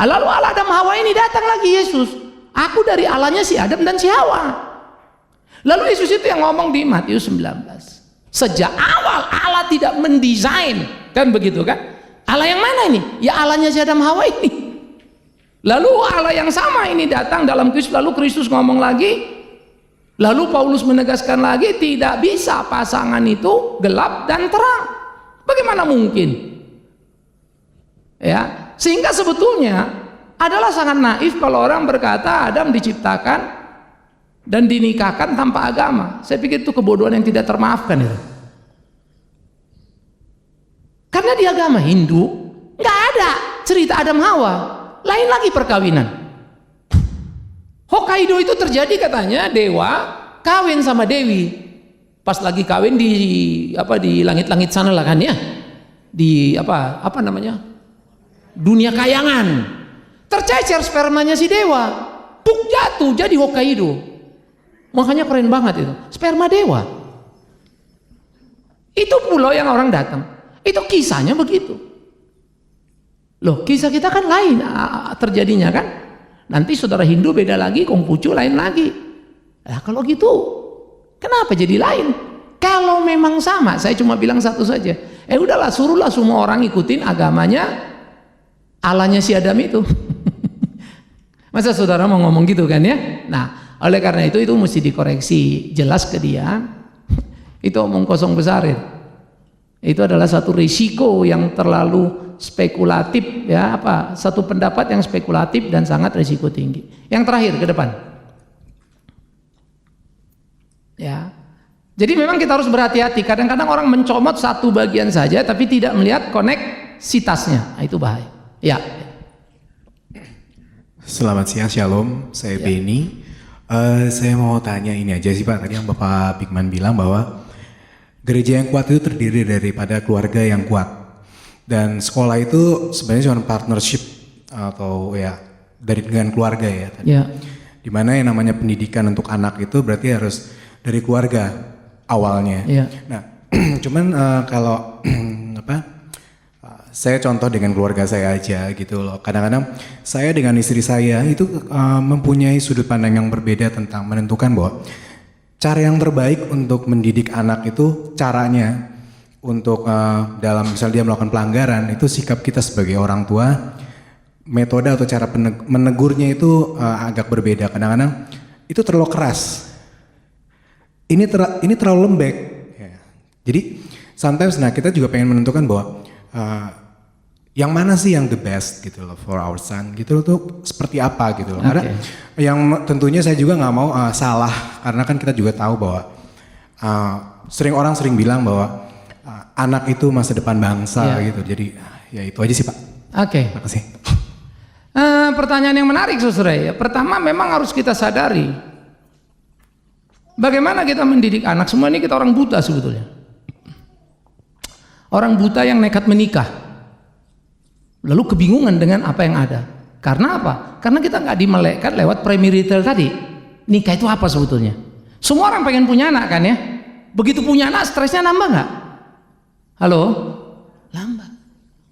Lalu Allah Adam Hawa ini datang lagi Yesus. Aku dari Allahnya si Adam dan si Hawa. Lalu Yesus itu yang ngomong di Matius 19. Sejak awal Allah tidak mendesain, kan begitu kan? Allah yang mana ini? Ya Allahnya si Adam Hawa ini. Lalu Allah yang sama ini datang dalam Kristus, lalu Kristus ngomong lagi. Lalu Paulus menegaskan lagi, tidak bisa pasangan itu gelap dan terang. Bagaimana mungkin? Ya, sehingga sebetulnya adalah sangat naif kalau orang berkata Adam diciptakan dan dinikahkan tanpa agama. Saya pikir itu kebodohan yang tidak termaafkan itu. Karena di agama Hindu nggak ada cerita Adam Hawa, lain lagi perkawinan. Hokkaido itu terjadi katanya dewa kawin sama dewi. Pas lagi kawin di langit-langit sana lah kan ya. Di apa namanya? Dunia kayangan. Tercecer spermanya si dewa. Puk jatuh jadi Hokkaido. Makanya keren banget itu, sperma dewa. Itu pulau yang orang datang. Itu kisahnya begitu. Loh, kisah kita kan lain terjadinya kan. Nanti saudara Hindu beda lagi, Konghucu lain lagi. Nah, kalau gitu, kenapa jadi lain? Kalau memang sama, saya cuma bilang satu saja. Udahlah, suruhlah semua orang ikutin agamanya Allahnya si Adam itu. Masa saudara mau ngomong gitu kan ya? Nah, oleh karena itu mesti dikoreksi jelas ke dia. Itu omong kosong besarin. Itu adalah satu risiko yang terlalu spekulatif ya, satu pendapat yang spekulatif dan sangat risiko tinggi. Yang terakhir ke depan. Ya. Jadi memang kita harus berhati-hati. Kadang-kadang orang mencomot satu bagian saja tapi tidak melihat koneksitasnya. Nah, itu bahaya. Ya. Selamat siang, Shalom. Saya Beni. Saya mau tanya ini aja sih Pak, tadi yang Bapak Bigman bilang bahwa gereja yang kuat itu terdiri daripada keluarga yang kuat. Dan sekolah itu sebenarnya cuma partnership atau ya dengan keluarga ya tadi. Ya. Dimana yang namanya pendidikan untuk anak itu berarti harus dari keluarga awalnya. Ya. Nah, cuman kalau saya contoh dengan keluarga saya aja gitu loh. Kadang-kadang saya dengan istri saya itu mempunyai sudut pandang yang berbeda tentang menentukan bahwa cara yang terbaik untuk mendidik anak itu caranya untuk dalam misalnya dia melakukan pelanggaran itu sikap kita sebagai orang tua, metode atau cara menegurnya itu agak berbeda. Kadang-kadang itu terlalu keras. Ini terlalu lembek. Ya. Jadi sometimes kita juga pengen menentukan bahwa yang mana sih yang the best gitu loh for our son gitu loh tuh seperti apa gitu loh. Karena yang tentunya saya juga nggak mau salah karena kan kita juga tahu bahwa orang sering bilang bahwa anak itu masa depan bangsa gitu. Jadi ya itu aja sih Pak. Terima kasih. Pertanyaan yang menarik saudara ya. Pertama memang harus kita sadari bagaimana kita mendidik anak. Semua ini kita orang buta sebetulnya. Orang buta yang nekat menikah. Lalu kebingungan dengan apa yang ada. Karena apa? Karena kita nggak dimelekkan lewat premarital tadi. Nikah itu apa sebetulnya? Semua orang pengen punya anak kan ya? Begitu punya anak, stresnya nambah nggak? Halo? Nambah.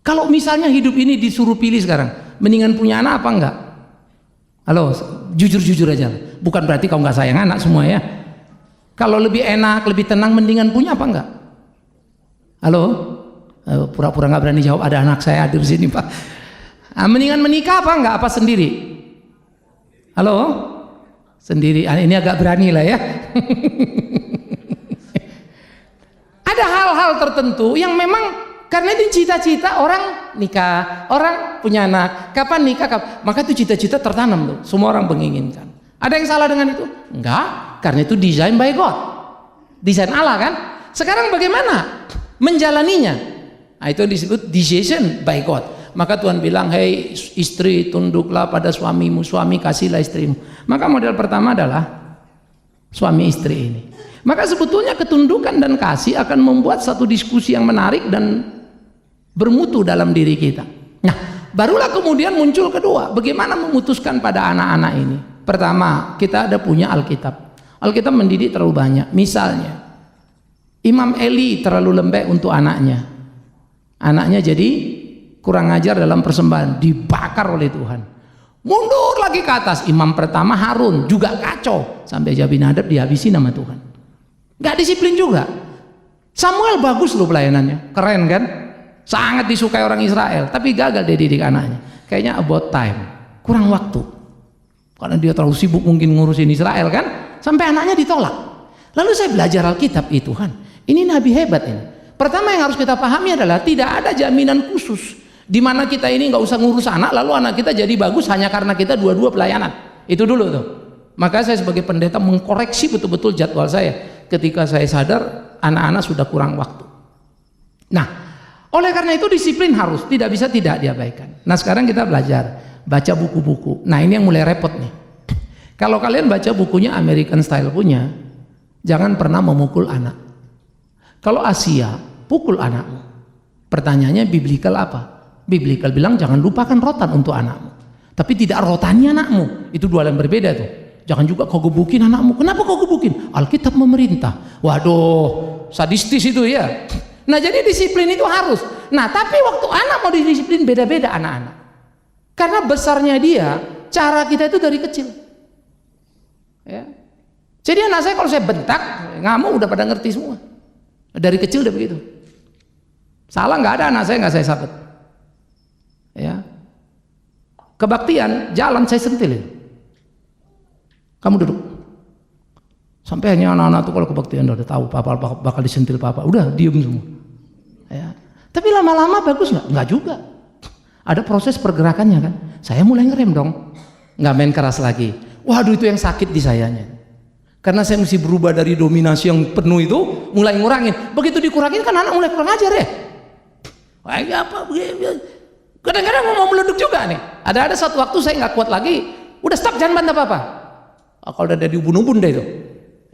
Kalau misalnya hidup ini disuruh pilih sekarang, mendingan punya anak apa enggak? Halo, jujur-jujur aja. Bukan berarti kau nggak sayang anak semua ya. Kalau lebih enak, lebih tenang, mendingan punya apa enggak? Halo? Pura-pura nggak berani jawab, ada anak saya hadir di sini Pak. Mendingan menikah apa enggak? Apa sendiri? Halo? Sendiri. Ini agak berani lah ya. Ada hal-hal tertentu yang memang karena itu cita-cita orang nikah, orang punya anak, kapan nikah, maka itu cita-cita tertanam tuh, semua orang menginginkan. Ada yang salah dengan itu? Enggak, karena itu design by God, desain Allah kan. Sekarang bagaimana menjalaninya? Nah, itu disebut decision by God. Maka Tuhan bilang, hei istri, tunduklah pada suamimu, suami kasihlah istrimu. Maka model pertama adalah suami istri ini. Maka sebetulnya ketundukan dan kasih akan membuat satu diskusi yang menarik dan bermutu dalam diri kita. Nah, barulah kemudian muncul kedua, bagaimana memutuskan pada anak-anak ini. Pertama, kita ada punya Alkitab. Alkitab mendidik terlalu banyak. Misalnya, Imam Eli terlalu lembek untuk anaknya. Anaknya jadi kurang ajar dalam persembahan, dibakar oleh Tuhan. Mundur lagi ke atas, imam pertama Harun juga kacau, sampai Jabinadab dihabisi nama Tuhan. Gak disiplin juga. Samuel bagus loh pelayanannya, keren kan? Sangat disukai orang Israel, tapi gagal dia didik anaknya. Kayaknya about time, kurang waktu. Karena dia terlalu sibuk mungkin ngurusin Israel kan, sampai anaknya ditolak. Lalu saya belajar Alkitab, Tuhan, ini nabi hebat ini. Pertama yang harus kita pahami adalah tidak ada jaminan khusus di mana kita ini nggak usah ngurus anak, lalu anak kita jadi bagus hanya karena kita dua-dua pelayanan. Itu dulu tuh. Maka saya sebagai pendeta mengkoreksi betul-betul jadwal saya ketika saya sadar anak-anak sudah kurang waktu. Nah, oleh karena itu disiplin harus, tidak bisa tidak diabaikan. Nah, sekarang kita belajar baca buku-buku. Nah, ini yang mulai repot nih. Kalau kalian baca bukunya American Style punya, jangan pernah memukul anak. Kalau Asia, pukul anakmu. Pertanyaannya biblical apa? Biblical bilang jangan lupakan rotan untuk anakmu. Tapi tidak rotani anakmu. Itu dua hal yang berbeda tuh. Jangan juga kau gebukin anakmu. Kenapa kau gebukin? Alkitab memerintah. Waduh, sadistis itu ya. Nah, jadi disiplin itu harus. Nah, tapi waktu anak mau didisiplin beda-beda anak-anak. Karena besarnya dia, cara kita itu dari kecil. Ya. Jadi anak saya kalau saya bentak, ngamuk udah pada ngerti semua. Dari kecil udah begitu. Salah nggak ada anak saya nggak saya sabet. Ya. Kebaktian jalan saya sentilin. Kamu duduk. Sampai hanya anak-anak tuh kalau kebaktian udah tahu papa bakal disentil papa, udah diem semua. Ya. Tapi lama-lama bagus nggak? Nggak juga. Ada proses pergerakannya kan. Saya mulai ngerem dong, nggak main keras lagi. Waduh, itu yang sakit di sayanya. Karena saya mesti berubah dari dominasi yang penuh itu, mulai ngurangin. Begitu dikurangin kan anak mulai kurang ajar ya. Wah, apa? Kadang-kadang mau meleduk juga nih. Ada satu waktu saya nggak kuat lagi, udah stop, jangan bantah papa. Kalau udah dari ubun-ubun deh itu.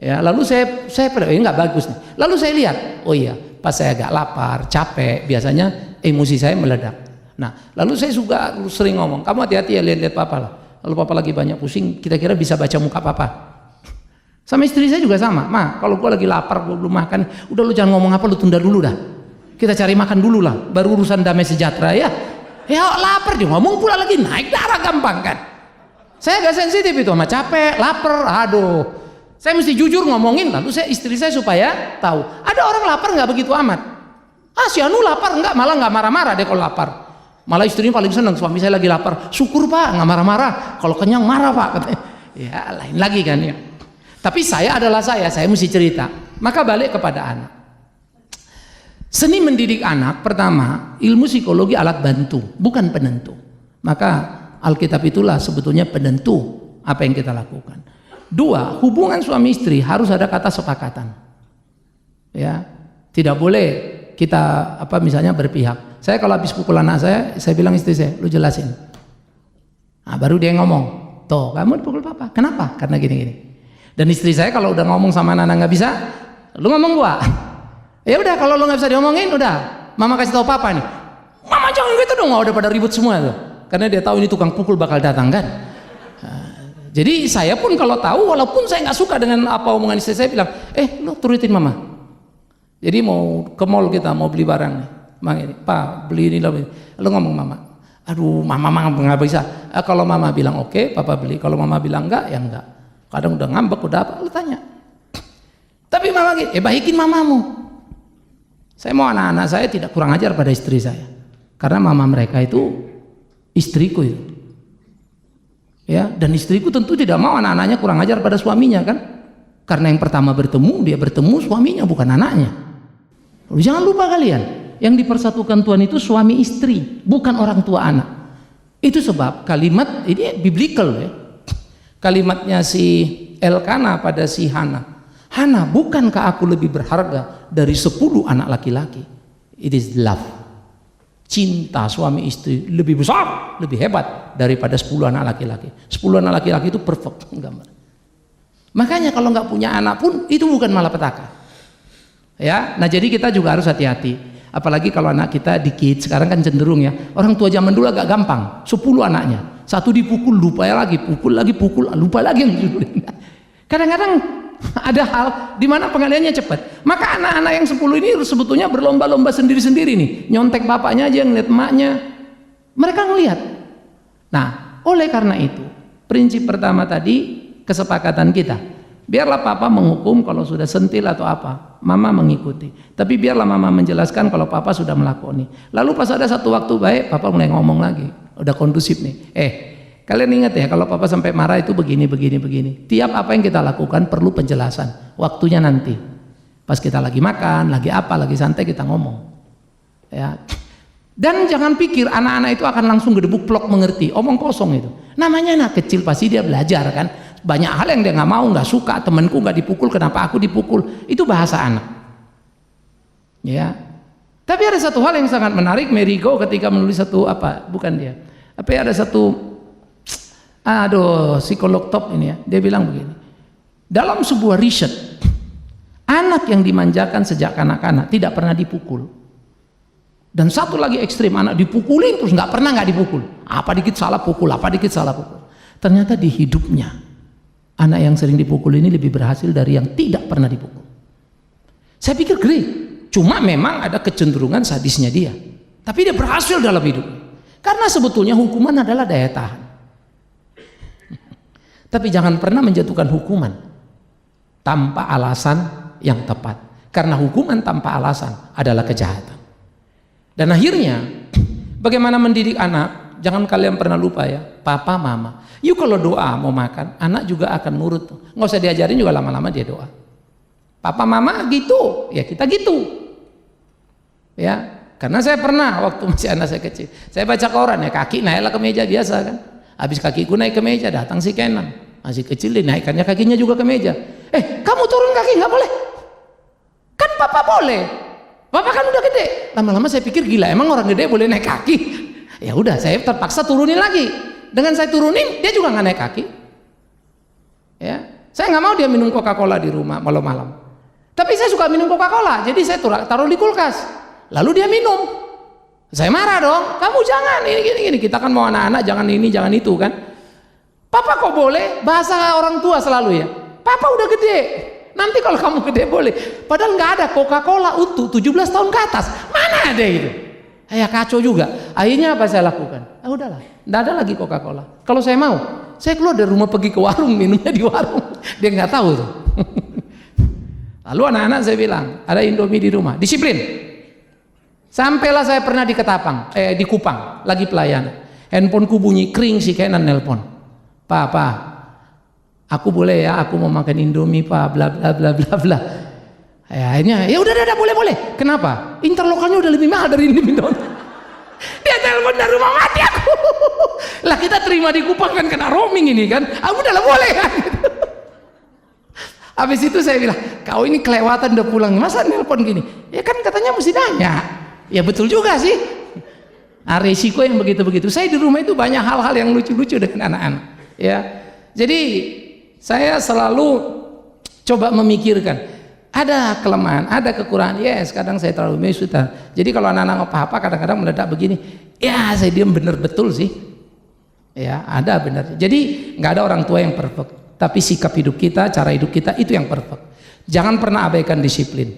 Ya, lalu saya nggak bagus nih. Lalu saya lihat, oh iya, pas saya agak lapar, capek, biasanya emosi saya meledak. Nah, lalu saya juga sering ngomong, kamu hati-hati ya lihat-lihat papa lah. Lalu papa lagi banyak pusing, kira-kira bisa baca muka papa. Sama istri saya juga sama, Ma, kalau gua lagi lapar, gua belum makan, udah lu jangan ngomong apa, lu tunda dulu dah. Kita cari makan dulu lah, baru urusan damai sejahtera ya. Ya lapar dia ngomong pula lagi, naik darah gampang kan. Saya agak sensitif itu sama capek, lapar, aduh. Saya mesti jujur ngomongin, lalu istri saya supaya tahu. Ada orang lapar nggak begitu amat. Ah, si Anu lapar nggak, malah nggak marah-marah deh kalau lapar. Malah istrinya paling senang, suami saya lagi lapar, syukur Pak, nggak marah-marah. Kalau kenyang marah Pak, katanya. Ya lain lagi kan ya. Tapi saya adalah saya mesti cerita. Maka balik kepada anak. Seni mendidik anak, pertama, ilmu psikologi alat bantu, bukan penentu. Maka Alkitab itulah sebetulnya penentu apa yang kita lakukan. Dua, hubungan suami istri harus ada kata sepakatan. Ya, tidak boleh kita misalnya berpihak. Saya kalau habis pukul anak saya bilang istri saya, lu jelasin. Nah, baru dia ngomong, toh kamu dipukul papa, kenapa? Karena gini-gini. Dan istri saya kalau udah ngomong sama anak nggak bisa, lu ngomong gua. Ya udah, kalau lu nggak bisa diomongin, udah, mama kasih tahu papa nih. Mama jangan gitu dong, udah pada ribut semua tuh. Karena dia tahu ini tukang pukul bakal datang kan. Jadi saya pun kalau tahu, walaupun saya nggak suka dengan apa omongan istri saya bilang, lu turutin mama. Jadi mau ke mall kita mau beli barang nih. Mang ini, Pak beli ini lah. Lu ngomong mama, aduh mama nggak bisa. Kalau mama bilang oke, papa beli. Kalau mama bilang enggak, ya enggak. Kadang udah ngambek, udah apa, lu tanya. Tapi mama gitu, baikin mamamu. Saya mau anak-anak saya tidak kurang ajar pada istri saya. Karena mama mereka itu istriku itu. Ya, dan istriku tentu tidak mau anak-anaknya kurang ajar pada suaminya kan. Karena yang pertama dia bertemu suaminya bukan anaknya. Jangan lupa kalian, yang dipersatukan Tuhan itu suami istri, bukan orang tua anak. Itu sebab kalimat ini biblical ya. Kalimatnya si Elkana pada si Hana. Hana, bukankah aku lebih berharga dari 10 anak laki-laki? It is love. Cinta suami istri lebih besar, lebih hebat daripada 10 anak laki-laki. 10 anak laki-laki itu perfect gambar. Makanya kalau nggak punya anak pun itu bukan malapetaka. Ya, nah jadi kita juga harus hati-hati. Apalagi kalau anak kita dikit, sekarang kan cenderung ya. Orang tua zaman dulu agak gampang, 10 anaknya. Satu dipukul, lupa lagi, pukul lagi, lupa lagi yang dipukul. Kadang-kadang ada hal di mana pengaliannya cepat. Maka anak-anak yang 10 ini sebetulnya berlomba-lomba sendiri-sendiri nih. Nyontek bapaknya aja, ngeliat emaknya. Mereka ngelihat. Nah, oleh karena itu, prinsip pertama tadi kesepakatan kita. Biarlah papa menghukum kalau sudah sentil atau apa. Mama mengikuti. Tapi biarlah mama menjelaskan kalau papa sudah melakoni. Lalu pas ada satu waktu baik, papa mulai ngomong lagi. Udah kondusif nih. Kalian ingat ya kalau papa sampai marah itu begini. Tiap apa yang kita lakukan perlu penjelasan. Waktunya nanti. Pas kita lagi makan, lagi apa, lagi santai kita ngomong. Ya. Dan jangan pikir anak-anak itu akan langsung gedebuk plok mengerti. Omong kosong itu. Namanya anak kecil pasti dia belajar kan. Banyak hal yang dia nggak mau, nggak suka. Temanku nggak dipukul, kenapa aku dipukul? Itu bahasa anak. Ya. Tapi ada satu hal yang sangat menarik. Merigo ketika menulis satu apa? Bukan dia. Tapi ada satu psikolog top ini ya. Dia bilang begini. Dalam sebuah riset, anak yang dimanjakan sejak kanak-kanak tidak pernah dipukul. Dan satu lagi ekstrim, anak dipukulin terus nggak pernah dipukul. Apa dikit salah pukul. Ternyata di hidupnya anak yang sering dipukul ini lebih berhasil dari yang tidak pernah dipukul. Saya pikir great. Cuma memang ada kecenderungan sadisnya dia. Tapi dia berhasil dalam hidup. Karena sebetulnya hukuman adalah daya tahan. Tapi jangan pernah menjatuhkan hukuman tanpa alasan yang tepat. Karena hukuman tanpa alasan adalah kejahatan. Dan akhirnya bagaimana mendidik anak? Jangan kalian pernah lupa ya, papa mama. Yuk kalau doa mau makan, anak juga akan nurut. Nggak usah diajarin juga lama-lama dia doa. Papa mama gitu, ya kita gitu. Ya, karena saya pernah waktu masih anak saya kecil, saya baca koran ya kaki naiklah ke meja biasa kan. Habis kakiku naik ke meja, datang si Kenan. Masih kecil dinaikkannya kakinya juga ke meja. Kamu turun kaki nggak boleh. Kan papa boleh. Papa kan udah gede. Lama-lama saya pikir gila, emang orang gede boleh naik kaki? Ya udah, saya terpaksa turunin lagi. Dengan saya turunin, dia juga nggak naik kaki. Ya, saya nggak mau dia minum Coca-Cola di rumah malam-malam. Tapi saya suka minum Coca-Cola, jadi saya taruh di kulkas. Lalu dia minum. Saya marah dong. Kamu jangan ini gini. Kita kan mau anak-anak jangan ini jangan itu kan. Papa kok boleh? Bahasa orang tua selalu ya. Papa udah gede. Nanti kalau kamu gede boleh. Padahal nggak ada Coca-Cola untuk 17 tahun ke atas. Mana ada itu? Ya kacau juga. Akhirnya apa saya lakukan? Udahlah, nggak ada lagi Coca-Cola. Kalau saya mau, saya keluar dari rumah pergi ke warung, minumnya di warung. Dia nggak tahu tuh. Lalu anak-anak saya bilang, ada Indomie di rumah, disiplin. Sampailah saya pernah di Ketapang, di Kupang, lagi pelayanan. Handphoneku bunyi, kering si Kenan nelpon. Pak, aku boleh ya, aku mau makan Indomie Pak, bla bla bla bla bla. Akhirnya, ya udah boleh. Kenapa? Interlokalnya udah lebih mahal dari Indomie. Dia telepon dari rumah mati aku. Lah kita terima di Kupang kan kena roaming ini kan. Udahlah boleh kan. Habis itu saya bilang, kau ini kelewatan udah pulang, masa nelpon gini? Ya kan katanya mesti nanya. Ya betul juga sih. Nah, resiko yang begitu-begitu. Saya di rumah itu banyak hal-hal yang lucu-lucu dengan anak-anak. Ya, jadi saya selalu coba memikirkan. Ada kelemahan, ada kekurangan. Yes, kadang saya terlalu mesuta. Jadi kalau anak-anak apa-apa kadang-kadang meledak begini. Ya, saya diam benar betul sih. Ya, ada benar. Jadi nggak ada orang tua yang perfect. Tapi sikap hidup kita, cara hidup kita itu yang perfect. Jangan pernah abaikan disiplin.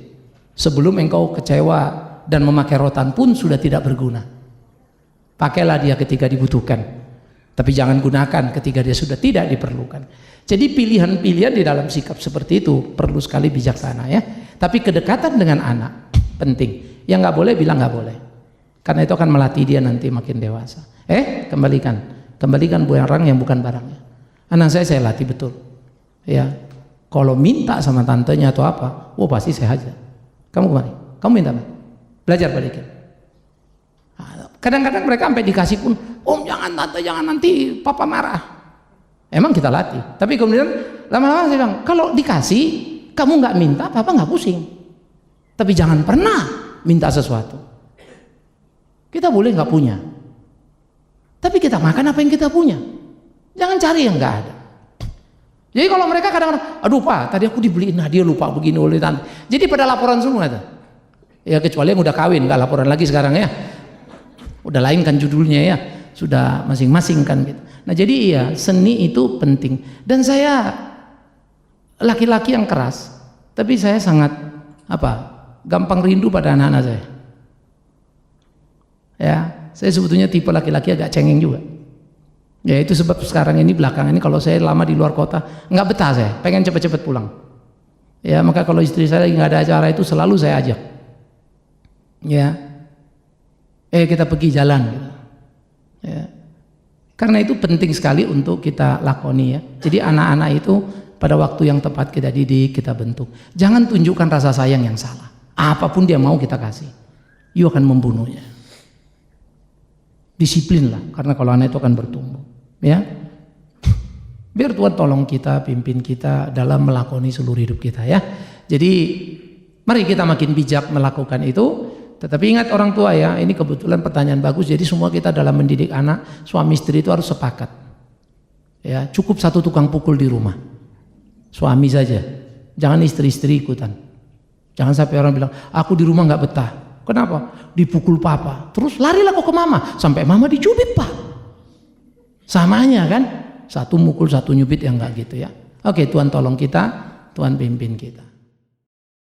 Sebelum engkau kecewa dan memakai rotan pun sudah tidak berguna. Pakailah dia ketika dibutuhkan, tapi jangan gunakan ketika dia sudah tidak diperlukan. Jadi pilihan-pilihan di dalam sikap seperti itu perlu sekali bijaksana ya. Tapi kedekatan dengan anak penting. Yang nggak boleh bilang nggak boleh, karena itu akan melatih dia nanti makin dewasa. Kembalikan barang yang bukan barangnya. Anak saya latih betul. Ya, kalau minta sama tantenya atau apa, pasti saya hajar. Kamu kemari, kamu minta apa? Belajar balikin. Kadang-kadang mereka sampai dikasih pun, om jangan tante, jangan nanti papa marah. Emang kita latih, tapi kemudian lama-lama saya bilang, kalau dikasih, kamu nggak minta, papa nggak pusing. Tapi jangan pernah minta sesuatu. Kita boleh nggak punya, tapi kita makan apa yang kita punya. Jangan cari yang nggak ada. Jadi kalau mereka kadang-kadang, aduh pak, tadi aku dibeliin hadiah lupa begini oleh tante. Jadi pada laporan semua tuh. Ya kecuali yang udah kawin, nggak laporan lagi sekarang ya. Udah lain kan judulnya ya, sudah masing-masing kan gitu. Nah jadi iya, seni itu penting. Dan saya laki-laki yang keras, tapi saya sangat gampang rindu pada anak-anak saya. Ya, saya sebetulnya tipe laki-laki agak cengeng juga. Ya itu sebab sekarang ini belakangan ini kalau saya lama di luar kota nggak betah, saya pengen cepet-cepet pulang. Ya maka kalau istri saya lagi nggak ada acara itu selalu saya ajak. Ya, kita pergi jalan. Gitu. Ya. Karena itu penting sekali untuk kita lakoni ya. Jadi anak-anak itu pada waktu yang tepat kita didik, kita bentuk. Jangan tunjukkan rasa sayang yang salah. Apapun dia mau kita kasih, you akan membunuhnya. Disiplinlah, karena kalau anak itu akan bertumbuh. Ya, biar Tuhan tolong kita, pimpin kita dalam melakoni seluruh hidup kita ya. Jadi mari kita makin bijak melakukan itu. Tetapi ingat orang tua ya, ini kebetulan pertanyaan bagus. Jadi semua kita dalam mendidik anak, suami istri itu harus sepakat. Ya, cukup satu tukang pukul di rumah, suami saja. Jangan istri-istri ikutan. Jangan sampai orang bilang, aku di rumah nggak betah. Kenapa? Dipukul papa. Terus larilah kok ke mama, sampai mama dicubit pak. Samanya kan, satu mukul satu nyubit yang enggak gitu ya. Oke, Tuhan tolong kita, Tuhan pimpin kita.